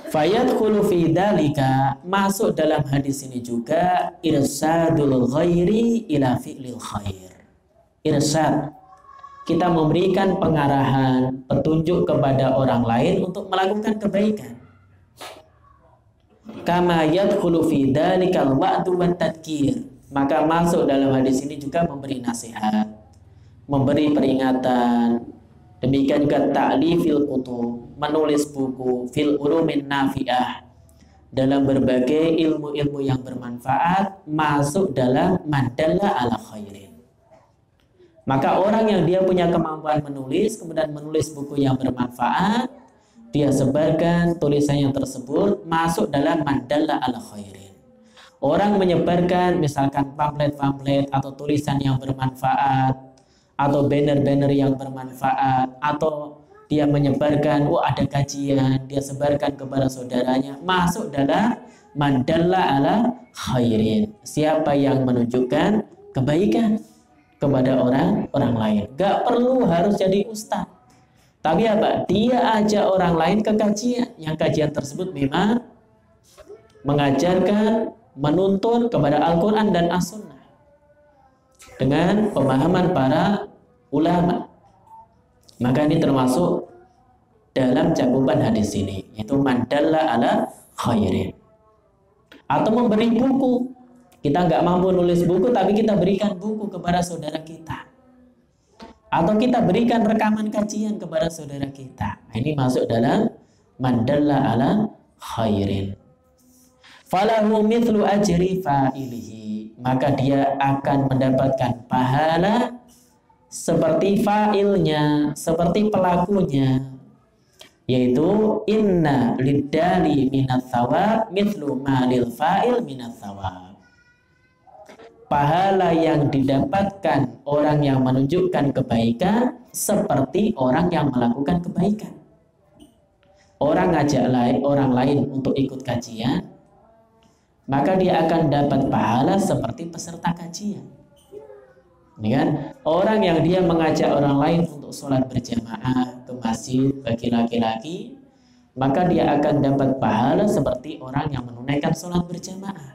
Fayadkhulu fi dzalika, masuk dalam hadis ini juga irsadul ghairi ila fi'lil khair. Irsad, kita memberikan pengarahan, petunjuk kepada orang lain untuk melakukan kebaikan. Kama yadkhulu fi dzalikal wa'du wat tadhkir, maka masuk dalam hadis ini juga memberi nasihat, memberi peringatan. Demikian juga ta'lifil kutub, menulis buku fil ulumin nafi'ah, dalam berbagai ilmu-ilmu yang bermanfaat, masuk dalam madalla ala khairin. Maka orang yang dia punya kemampuan menulis, kemudian menulis buku yang bermanfaat, dia sebarkan tulisannya tersebut, masuk dalam madalla ala khairin. Orang menyebarkan misalkan pamflet-pamflet atau tulisan yang bermanfaat, atau banner-banner yang bermanfaat, atau dia menyebarkan, ada kajian, dia sebarkan kepada saudaranya, masuk dalam madalla ala khairin. Siapa yang menunjukkan kebaikan kepada orang lain. Gak perlu harus jadi ustaz, tapi apa? Dia ajak orang lain ke kajian, yang kajian tersebut memang mengajarkan, menuntun kepada Al-Quran dan As-Sunnah dengan pemahaman para ulama. Maka ini termasuk dalam cakupan hadis ini, yaitu madalla ala khairin. Atau memberi buku, kita nggak mampu nulis buku, tapi kita berikan buku kepada saudara kita, atau kita berikan rekaman kajian kepada saudara kita. Ini masuk dalam madalla ala khairin. Falahu mithlu ajri fa'ilihi, maka dia akan mendapatkan pahala seperti fa'ilnya, seperti pelakunya, yaitu inna liddali minat thawab mithlu ma lil fa'il minat thawab. Pahala yang didapatkan orang yang menunjukkan kebaikan seperti orang yang melakukan kebaikan. Orang ngajak orang lain untuk ikut kajian, maka dia akan dapat pahala seperti peserta kajian. Ini kan, orang yang dia mengajak orang lain untuk sholat berjamaah ke masjid bagi laki-laki, maka dia akan dapat pahala seperti orang yang menunaikan sholat berjamaah.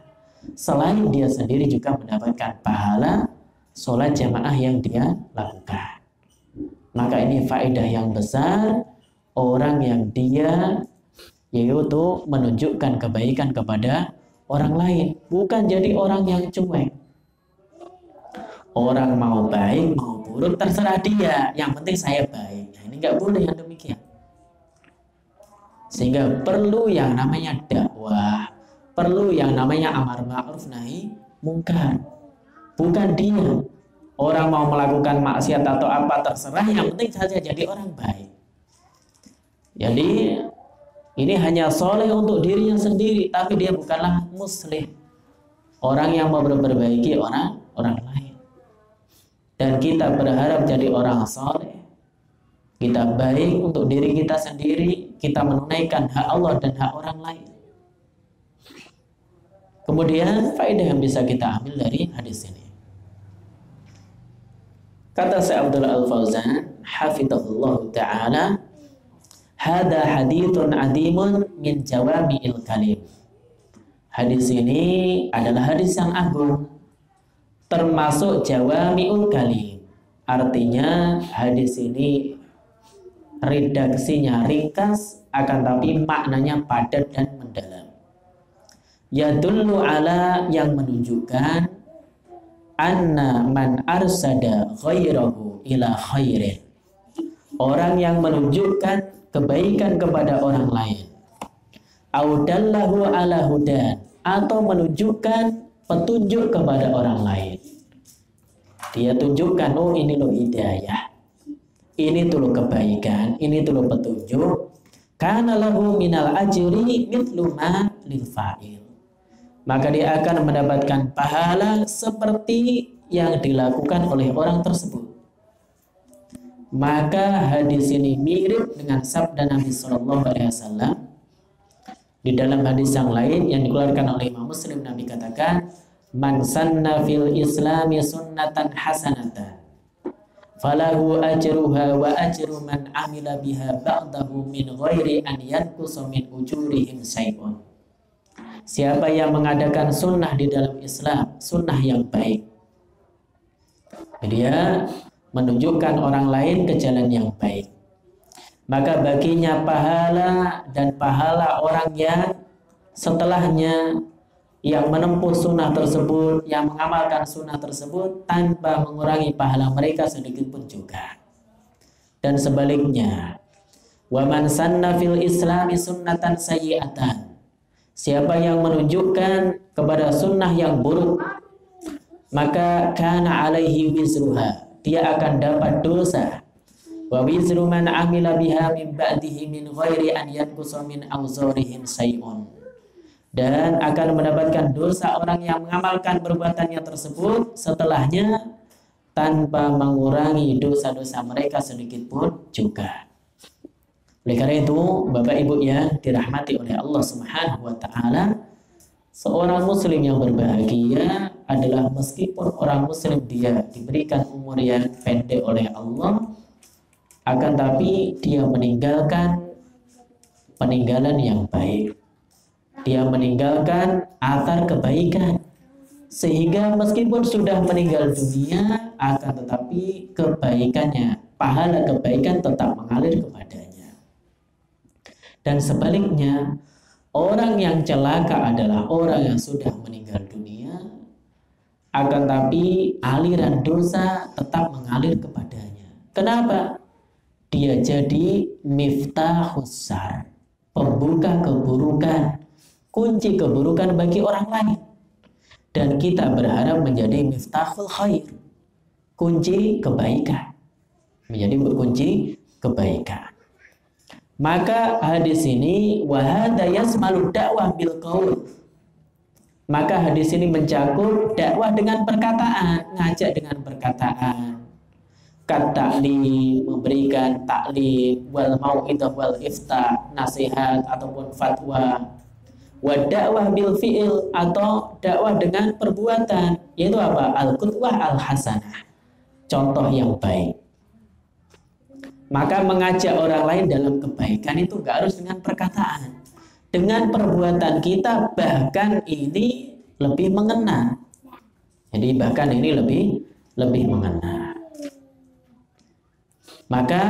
Selain dia sendiri juga mendapatkan pahala sholat jamaah yang dia lakukan. Maka ini faedah yang besar, orang yang dia yaitu menunjukkan kebaikan kepada orang lain, bukan jadi orang yang cuek. Orang mau baik mau buruk terserah dia, yang penting saya baik. Nah, ini nggak boleh yang demikian. Sehingga perlu yang namanya dakwah, perlu yang namanya amar ma'ruf nahi mungkar. Bukan dia, orang mau melakukan maksiat atau apa terserah, yang penting saja jadi orang baik. Jadi ini hanya soleh untuk dirinya sendiri, tapi dia bukanlah muslim, orang yang mau memperbaiki orang lain. Dan kita berharap jadi orang soleh, kita baik untuk diri kita sendiri, kita menunaikan hak Allah dan hak orang lain. Kemudian faedah yang bisa kita ambil dari hadis ini, kata Syekh Abdullah Al-Fauzan hafizahullah ta'ala, hada hadithun adimun min jawami'il kalim. Hadis ini adalah hadis yang agung, termasuk jawami'ul kalim. Artinya hadis ini redaksinya ringkas, akan tapi maknanya padat dan mendalam. Yadullu ala, yang menunjukkan anna man arsada ghairahu ila khairin, orang yang menunjukkan kebaikan kepada orang lain, audallahu ala hudan, atau menunjukkan petunjuk kepada orang lain. Dia tunjukkan, oh ini loh hidayah, ini tuh loh kebaikan, ini tuh loh petunjuk. Kana lahu minal ajri mithlu ma lil fa'il, maka dia akan mendapatkan pahala seperti yang dilakukan oleh orang tersebut. Maka hadis ini mirip dengan sabda Nabi Shallallahu Alaihi Wasallam. Di dalam hadis yang lain yang dikeluarkan oleh Imam Muslim, Nabi katakan, "Man sanna fil Islami sunnatan hasanatan, falahu ajruha wa ajru man amila biha ba'dahu min ghairi an yanqusa min ujurihim syai'un." Siapa yang mengadakan sunnah di dalam Islam, sunnah yang baik, dia menunjukkan orang lain ke jalan yang baik, maka baginya pahala dan pahala orang yang setelahnya yang menempuh sunnah tersebut, yang mengamalkan sunnah tersebut tanpa mengurangi pahala mereka sedikit pun juga. Dan sebaliknya, wa man sanna fil islami sunnatan sayyi'atan, siapa yang menunjukkan kepada sunnah yang buruk, maka kana alaihi wizruha, dia akan dapat dosa, wa wizru man amila biha min ba'dihi min ghairi an yanqusa min awzarihim syai'un, dan akan mendapatkan dosa orang yang mengamalkan perbuatannya tersebut setelahnya tanpa mengurangi dosa-dosa mereka sedikit pun juga. Oleh karena itu, Bapak Ibu yang dirahmati oleh Allah Subhanahu wa taala, seorang muslim yang berbahagia adalah meskipun orang muslim dia diberikan umur yang pendek oleh Allah, akan tapi dia meninggalkan peninggalan yang baik. Dia meninggalkan athar kebaikan, sehingga meskipun sudah meninggal dunia, akan tetapi kebaikannya, pahala kebaikan tetap mengalir kepadanya. Dan sebaliknya, orang yang celaka adalah orang yang sudah meninggal dunia, akan tapi aliran dosa tetap mengalir kepadanya. Kenapa? Dia jadi miftahus syarr, pembuka keburukan, kunci keburukan bagi orang lain. Dan kita berharap menjadi miftahul khair, kunci kebaikan, menjadi kunci kebaikan. Maka hadis ini wahada yasmalu dakwah bil qaul, maka hadis ini mencakup dakwah dengan perkataan, ngajak dengan perkataan, ta'lim, memberikan taklim, wal mau'idah wal ifta, nasihat ataupun fatwa, wa dakwah bil fi'il, atau dakwah dengan perbuatan, yaitu apa? Al-qudwah al-hasanah, contoh yang baik. Maka mengajak orang lain dalam kebaikan itu gak harus dengan perkataan, dengan perbuatan kita bahkan ini lebih mengena. Jadi bahkan ini lebih mengena. Maka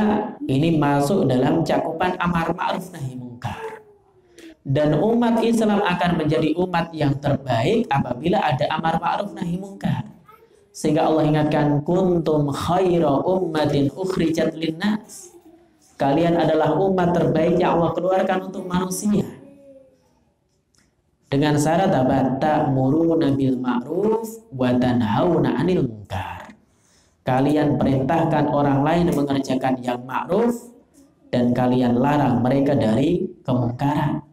ini masuk dalam cakupan amar ma'ruf nahi munkar. Dan umat Islam akan menjadi umat yang terbaik apabila ada amar ma'ruf nahi munkar. Sehingga Allah ingatkan, kuntum khaira ummatin ukhrijat linnas, kalian adalah umat terbaik yang Allah keluarkan untuk manusia. Dengan syarat apa? Ta'muruna bil ma'ruf wa tanhauna 'anil munkar. Kalian perintahkan orang lain mengerjakan yang ma'ruf dan kalian larang mereka dari kemungkaran.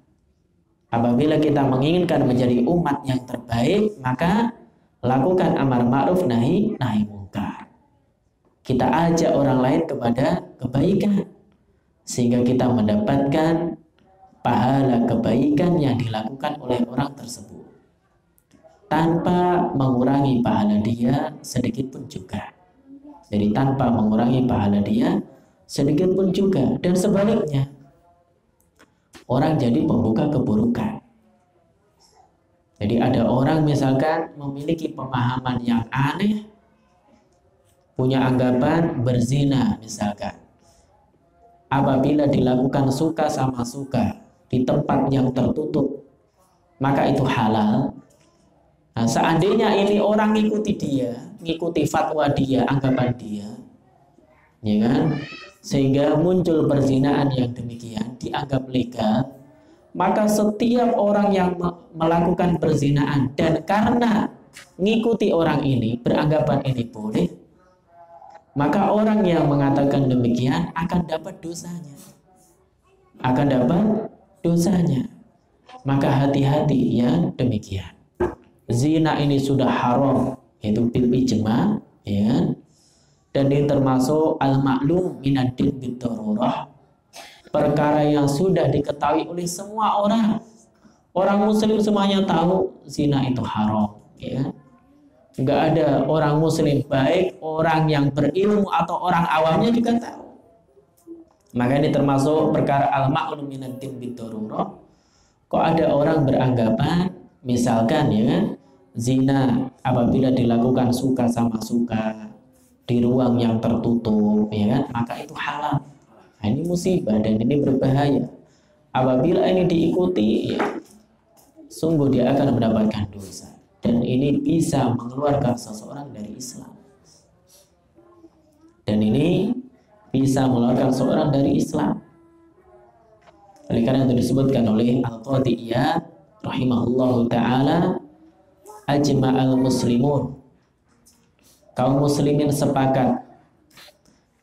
Apabila kita menginginkan menjadi umat yang terbaik, maka lakukan amar ma'ruf nahi munkar. Kita ajak orang lain kepada kebaikan, sehingga kita mendapatkan pahala kebaikan yang dilakukan oleh orang tersebut tanpa mengurangi pahala dia sedikit pun juga. Jadi tanpa mengurangi pahala dia sedikit pun juga. Dan sebaliknya, orang jadi pembuka keburukan. Jadi ada orang misalkan memiliki pemahaman yang aneh, punya anggapan berzina misalkan, apabila dilakukan suka sama suka di tempat yang tertutup, maka itu halal. Nah, seandainya ini orang ngikuti dia, ngikuti fatwa dia, anggapan dia, ya kan, sehingga muncul perzinaan yang demikian dianggap legal, maka setiap orang yang melakukan perzinaan dan karena ngikuti orang ini, beranggapan ini boleh, maka orang yang mengatakan demikian akan dapat dosanya. Akan dapat dosanya. Maka hati-hati ya demikian. Zina ini sudah haram, yaitu bil ijma, ya. Dan ini termasuk al-ma'lum minad-din bid-darurah, perkara yang sudah diketahui oleh semua orang. Orang muslim semuanya tahu zina itu haram, ya. Enggak ada orang muslim, baik orang yang berilmu atau orang awamnya juga tahu. Maka ini termasuk perkara al-ma'lum minad-din bid-darurah. Kok ada orang beranggapan misalkan ya, zina apabila dilakukan suka sama suka di ruang yang tertutup, ya kan, maka itu halal. Nah, ini musibah dan ini berbahaya. Apabila ini diikuti, ya, sungguh dia akan mendapatkan dosa. Dan ini bisa mengeluarkan seseorang dari Islam. Dan ini bisa mengeluarkan seseorang dari Islam. Oleh karena itu disebutkan oleh Al-Qadhi Iyad rahimahullahu ta'ala, ajma'al muslimun, kaum muslimin sepakat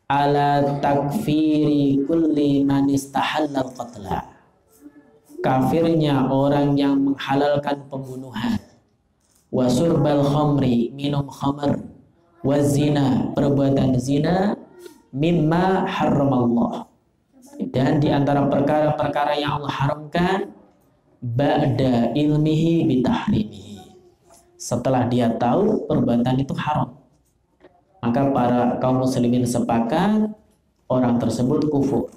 ala takfiri kulli man istahallal qatla, kafirnya orang yang menghalalkan pembunuhan, wa surbal khamri, minum khamr, wa zina, perbuatan zina, mimma harramallah, dan di antara perkara-perkara yang Allah haramkan, ba'da ilmihi bitahrimihi, setelah dia tahu perbuatan itu haram. Maka para kaum muslimin sepakat orang tersebut kufur,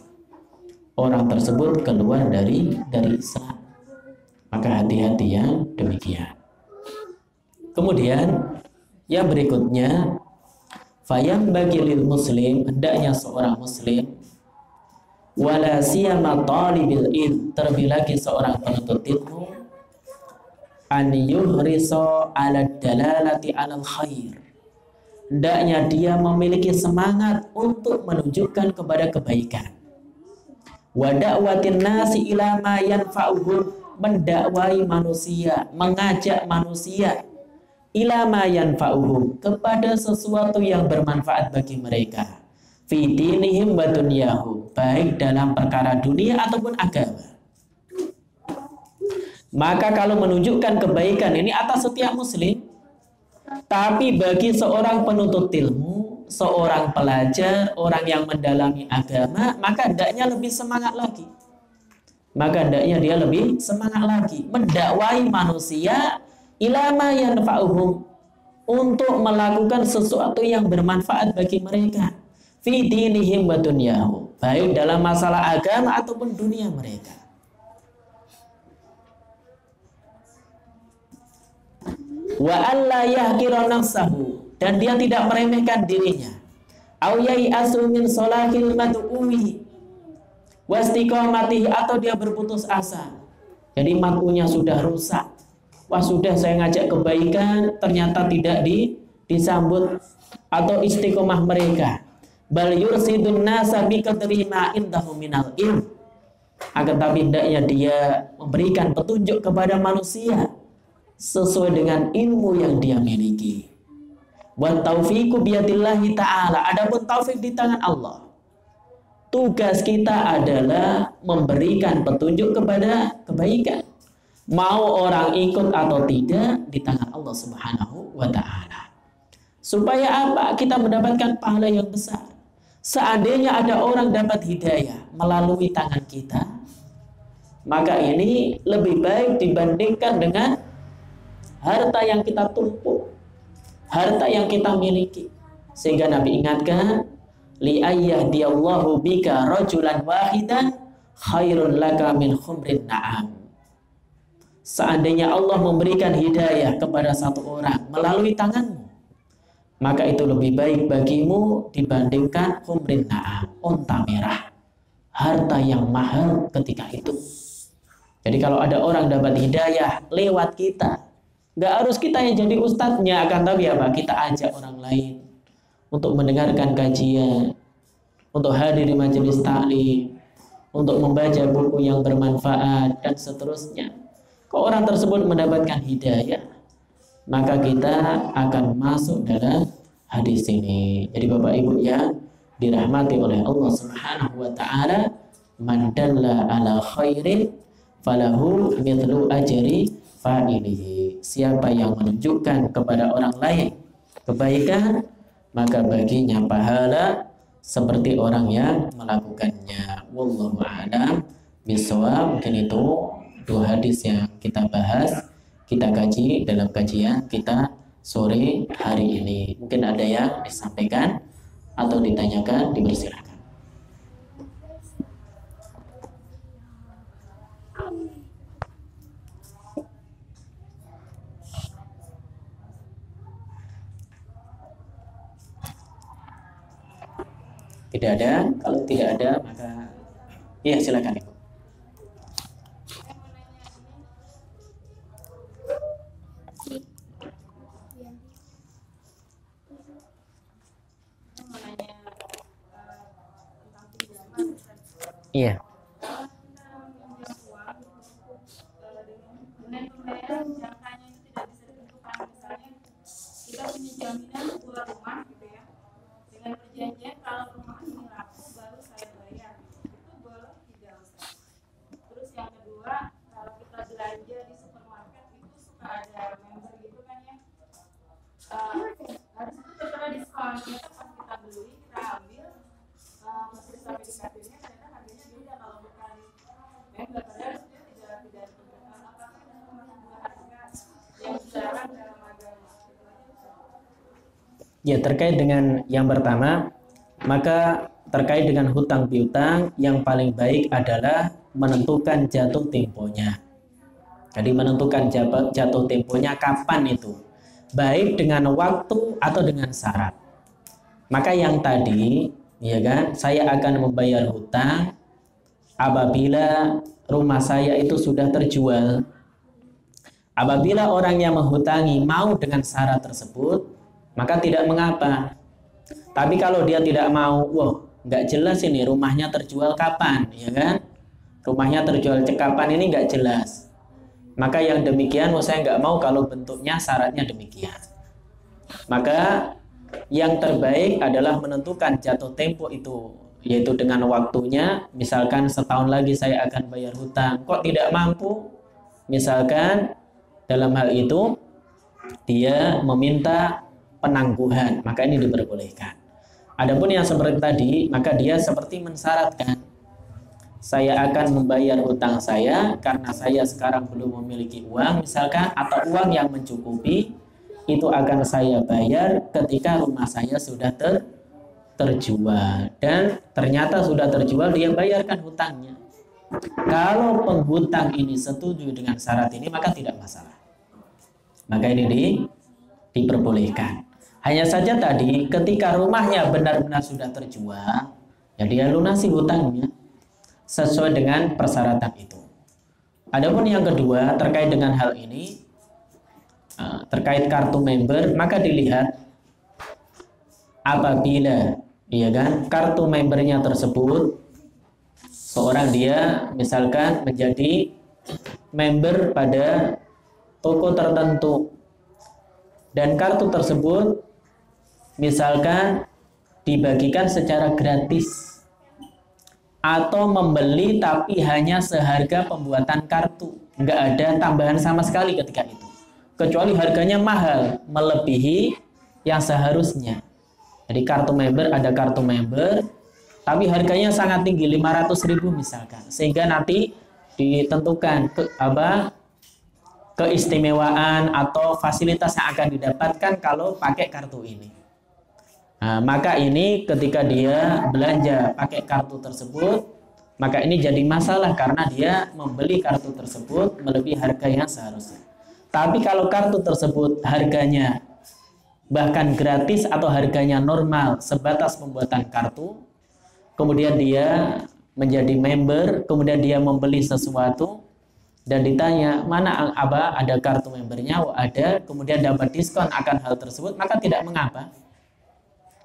orang tersebut keluar dari Islam. Maka hati-hati yang demikian. Kemudian yang berikutnya, fayam bagi lil muslim, hendaknya seorang muslim, wala siyama talibil ilm, terlebih lagi seorang penuntut ilmu, an yuhriso ala dalalati alal khair, hendaknya dia memiliki semangat untuk menunjukkan kepada kebaikan, wa da'watin nasi ila ma yanfa'uhum, mendakwai manusia, mengajak manusia, ila ma yanfa'uhum, kepada sesuatu yang bermanfaat bagi mereka, fi dinihim wa dunyahum, baik dalam perkara dunia ataupun agama. Maka kalau menunjukkan kebaikan ini atas setiap muslim, tapi bagi seorang penuntut ilmu, seorang pelajar, orang yang mendalami agama, maka hendaknya lebih semangat lagi. Maka hendaknya dia lebih semangat lagi mendakwai manusia ilama yanfa'uhum, untuk melakukan sesuatu yang bermanfaat bagi mereka, fi dinihim wa dunyahum, baik dalam masalah agama ataupun dunia mereka. Wa alla yahkira nafsahu, dan dia tidak meremehkan dirinya, au yai'asu min salahil mad'uwi wa istiqamatihi, atau dia berputus asa. Jadi mat'unya sudah rusak. Wah, sudah saya ngajak kebaikan ternyata tidak disambut atau istiqomah mereka. Bal yursidun nasa bi qadri ma indahu minal ilm, akan tapi hendaknya dia memberikan petunjuk kepada manusia sesuai dengan ilmu yang dia miliki. Wa taufiqu biyadillahi ta'ala, adapun taufik di tangan Allah. Tugas kita adalah memberikan petunjuk kepada kebaikan. Mau orang ikut atau tidak di tangan Allah Subhanahu wa ta'ala. Supaya apa? Kita mendapatkan pahala yang besar. Seandainya ada orang dapat hidayah melalui tangan kita, maka ini lebih baik dibandingkan dengan harta yang kita tumpuk, harta yang kita miliki. Sehingga Nabi ingatkan, li ayyahdiyallahu bika rajulan wahidan khairun laka min khumrin na'am. Seandainya Allah memberikan hidayah kepada satu orang melalui tanganmu, maka itu lebih baik bagimu dibandingkan khumrin na'am, unta merah, harta yang mahal ketika itu. Jadi kalau ada orang dapat hidayah lewat kita, nggak harus kita yang jadi ustadznya, akan tapi apa? Kita ajak orang lain untuk mendengarkan kajian, untuk hadir di majelis taklim, untuk membaca buku yang bermanfaat dan seterusnya. Kalau orang tersebut mendapatkan hidayah, maka kita akan masuk dalam hadis ini. Jadi Bapak Ibu yang dirahmati oleh Allah Subhanahu wa ta'ala, man dalla ala khairin falahu mithlu ajri fa'ilihi. Siapa yang menunjukkan kepada orang lain kebaikan, maka baginya pahala seperti orang yang melakukannya. Wallahu a'lam bishawab. Mungkin itu dua hadis yang kita bahas, kita kaji dalam kajian kita sore hari ini. Mungkin ada yang disampaikan atau ditanyakan, dipersilakan. Tidak ada. Kalau tidak ada maka iya silakan Ibu. Iya. Perjanjian kalau rumah ini laku baru saya bayar, itu boleh tidak Ustaz? Terus yang kedua, kalau kita belanja di supermarket itu suka ada member gitu kan ya, harus itu terkena diskon. Ternyata pas kita beli, kita ambil, meski sampai di kasirnya ternyata harganya beda kalau bukan member, padahal itu tidak diperkenalkan. Apakah itu dua harga yang dilarang dalam agama? Ya, terkait dengan yang pertama, maka terkait dengan hutang piutang yang paling baik adalah menentukan jatuh temponya. Jadi menentukan jatuh temponya kapan itu, baik dengan waktu atau dengan syarat. Maka yang tadi, ya kan, saya akan membayar hutang apabila rumah saya itu sudah terjual. Apabila orang yang menghutangi mau dengan syarat tersebut, maka tidak mengapa. Tapi kalau dia tidak mau, wah nggak jelas ini rumahnya terjual kapan, ya kan? Rumahnya terjual kapan ini nggak jelas. Maka yang demikian, saya nggak mau kalau bentuknya syaratnya demikian. Maka yang terbaik adalah menentukan jatuh tempo itu, yaitu dengan waktunya. Misalkan setahun lagi saya akan bayar hutang, kok tidak mampu? Misalkan dalam hal itu dia meminta penangguhan, maka ini diperbolehkan. Adapun yang seperti tadi, maka dia seperti mensyaratkan, saya akan membayar hutang saya karena saya sekarang belum memiliki uang misalkan, atau uang yang mencukupi, itu akan saya bayar ketika rumah saya sudah terjual. Dan ternyata sudah terjual, dia bayarkan hutangnya. Kalau penghutang ini setuju dengan syarat ini, maka tidak masalah. Maka ini diperbolehkan. Hanya saja tadi ketika rumahnya benar-benar sudah terjual, ya dia lunasi hutangnya sesuai dengan persyaratan itu. Adapun yang kedua terkait dengan hal ini, terkait kartu member, maka dilihat apabila ya kan kartu membernya tersebut seorang dia misalkan menjadi member pada toko tertentu dan kartu tersebut misalkan dibagikan secara gratis atau membeli tapi hanya seharga pembuatan kartu, nggak ada tambahan sama sekali ketika itu, kecuali harganya mahal melebihi yang seharusnya. Jadi kartu member, ada kartu member tapi harganya sangat tinggi, 500.000 misalkan, sehingga nanti ditentukan keistimewaan atau fasilitas yang akan didapatkan kalau pakai kartu ini. Nah, maka ini ketika dia belanja pakai kartu tersebut, maka ini jadi masalah karena dia membeli kartu tersebut melebihi harga yang seharusnya. Tapi kalau kartu tersebut harganya bahkan gratis atau harganya normal sebatas pembuatan kartu, kemudian dia menjadi member, kemudian dia membeli sesuatu dan ditanya mana ada kartu membernya, ada, kemudian dapat diskon akan hal tersebut, maka tidak mengapa.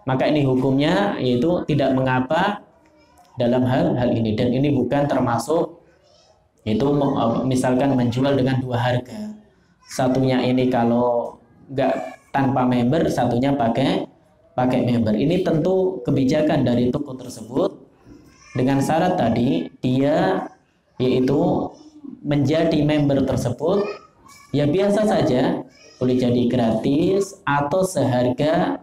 Maka ini hukumnya yaitu tidak mengapa dalam hal ini, dan ini bukan termasuk itu misalkan menjual dengan dua harga, satunya ini kalau nggak tanpa member, satunya pakai member. Ini tentu kebijakan dari toko tersebut dengan syarat tadi dia yaitu menjadi member tersebut ya biasa saja, boleh jadi gratis atau seharga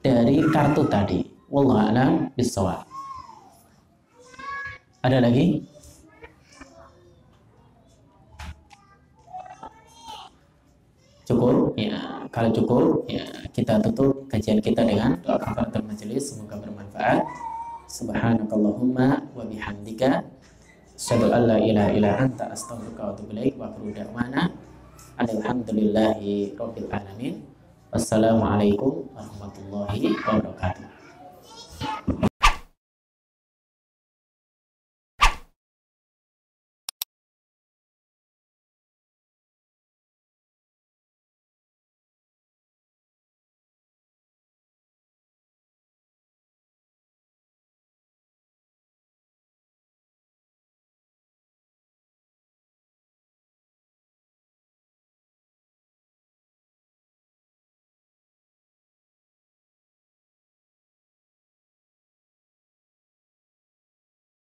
dari kartu tadi. Wallahu a'lam bishawab. Ada lagi? Cukup? Ya, kalau cukup, ya kita tutup kajian kita dengan doa kafaratul majelis. Semoga bermanfaat. Subhanakallahumma wa bihamdika asyhadu an la ilaha illa anta astaghfiruka wa atubu ilaik wa akhiru da'wana alhamdulillahi rabbil alamin. Wassalamualaikum warahmatullahi wabarakatuh.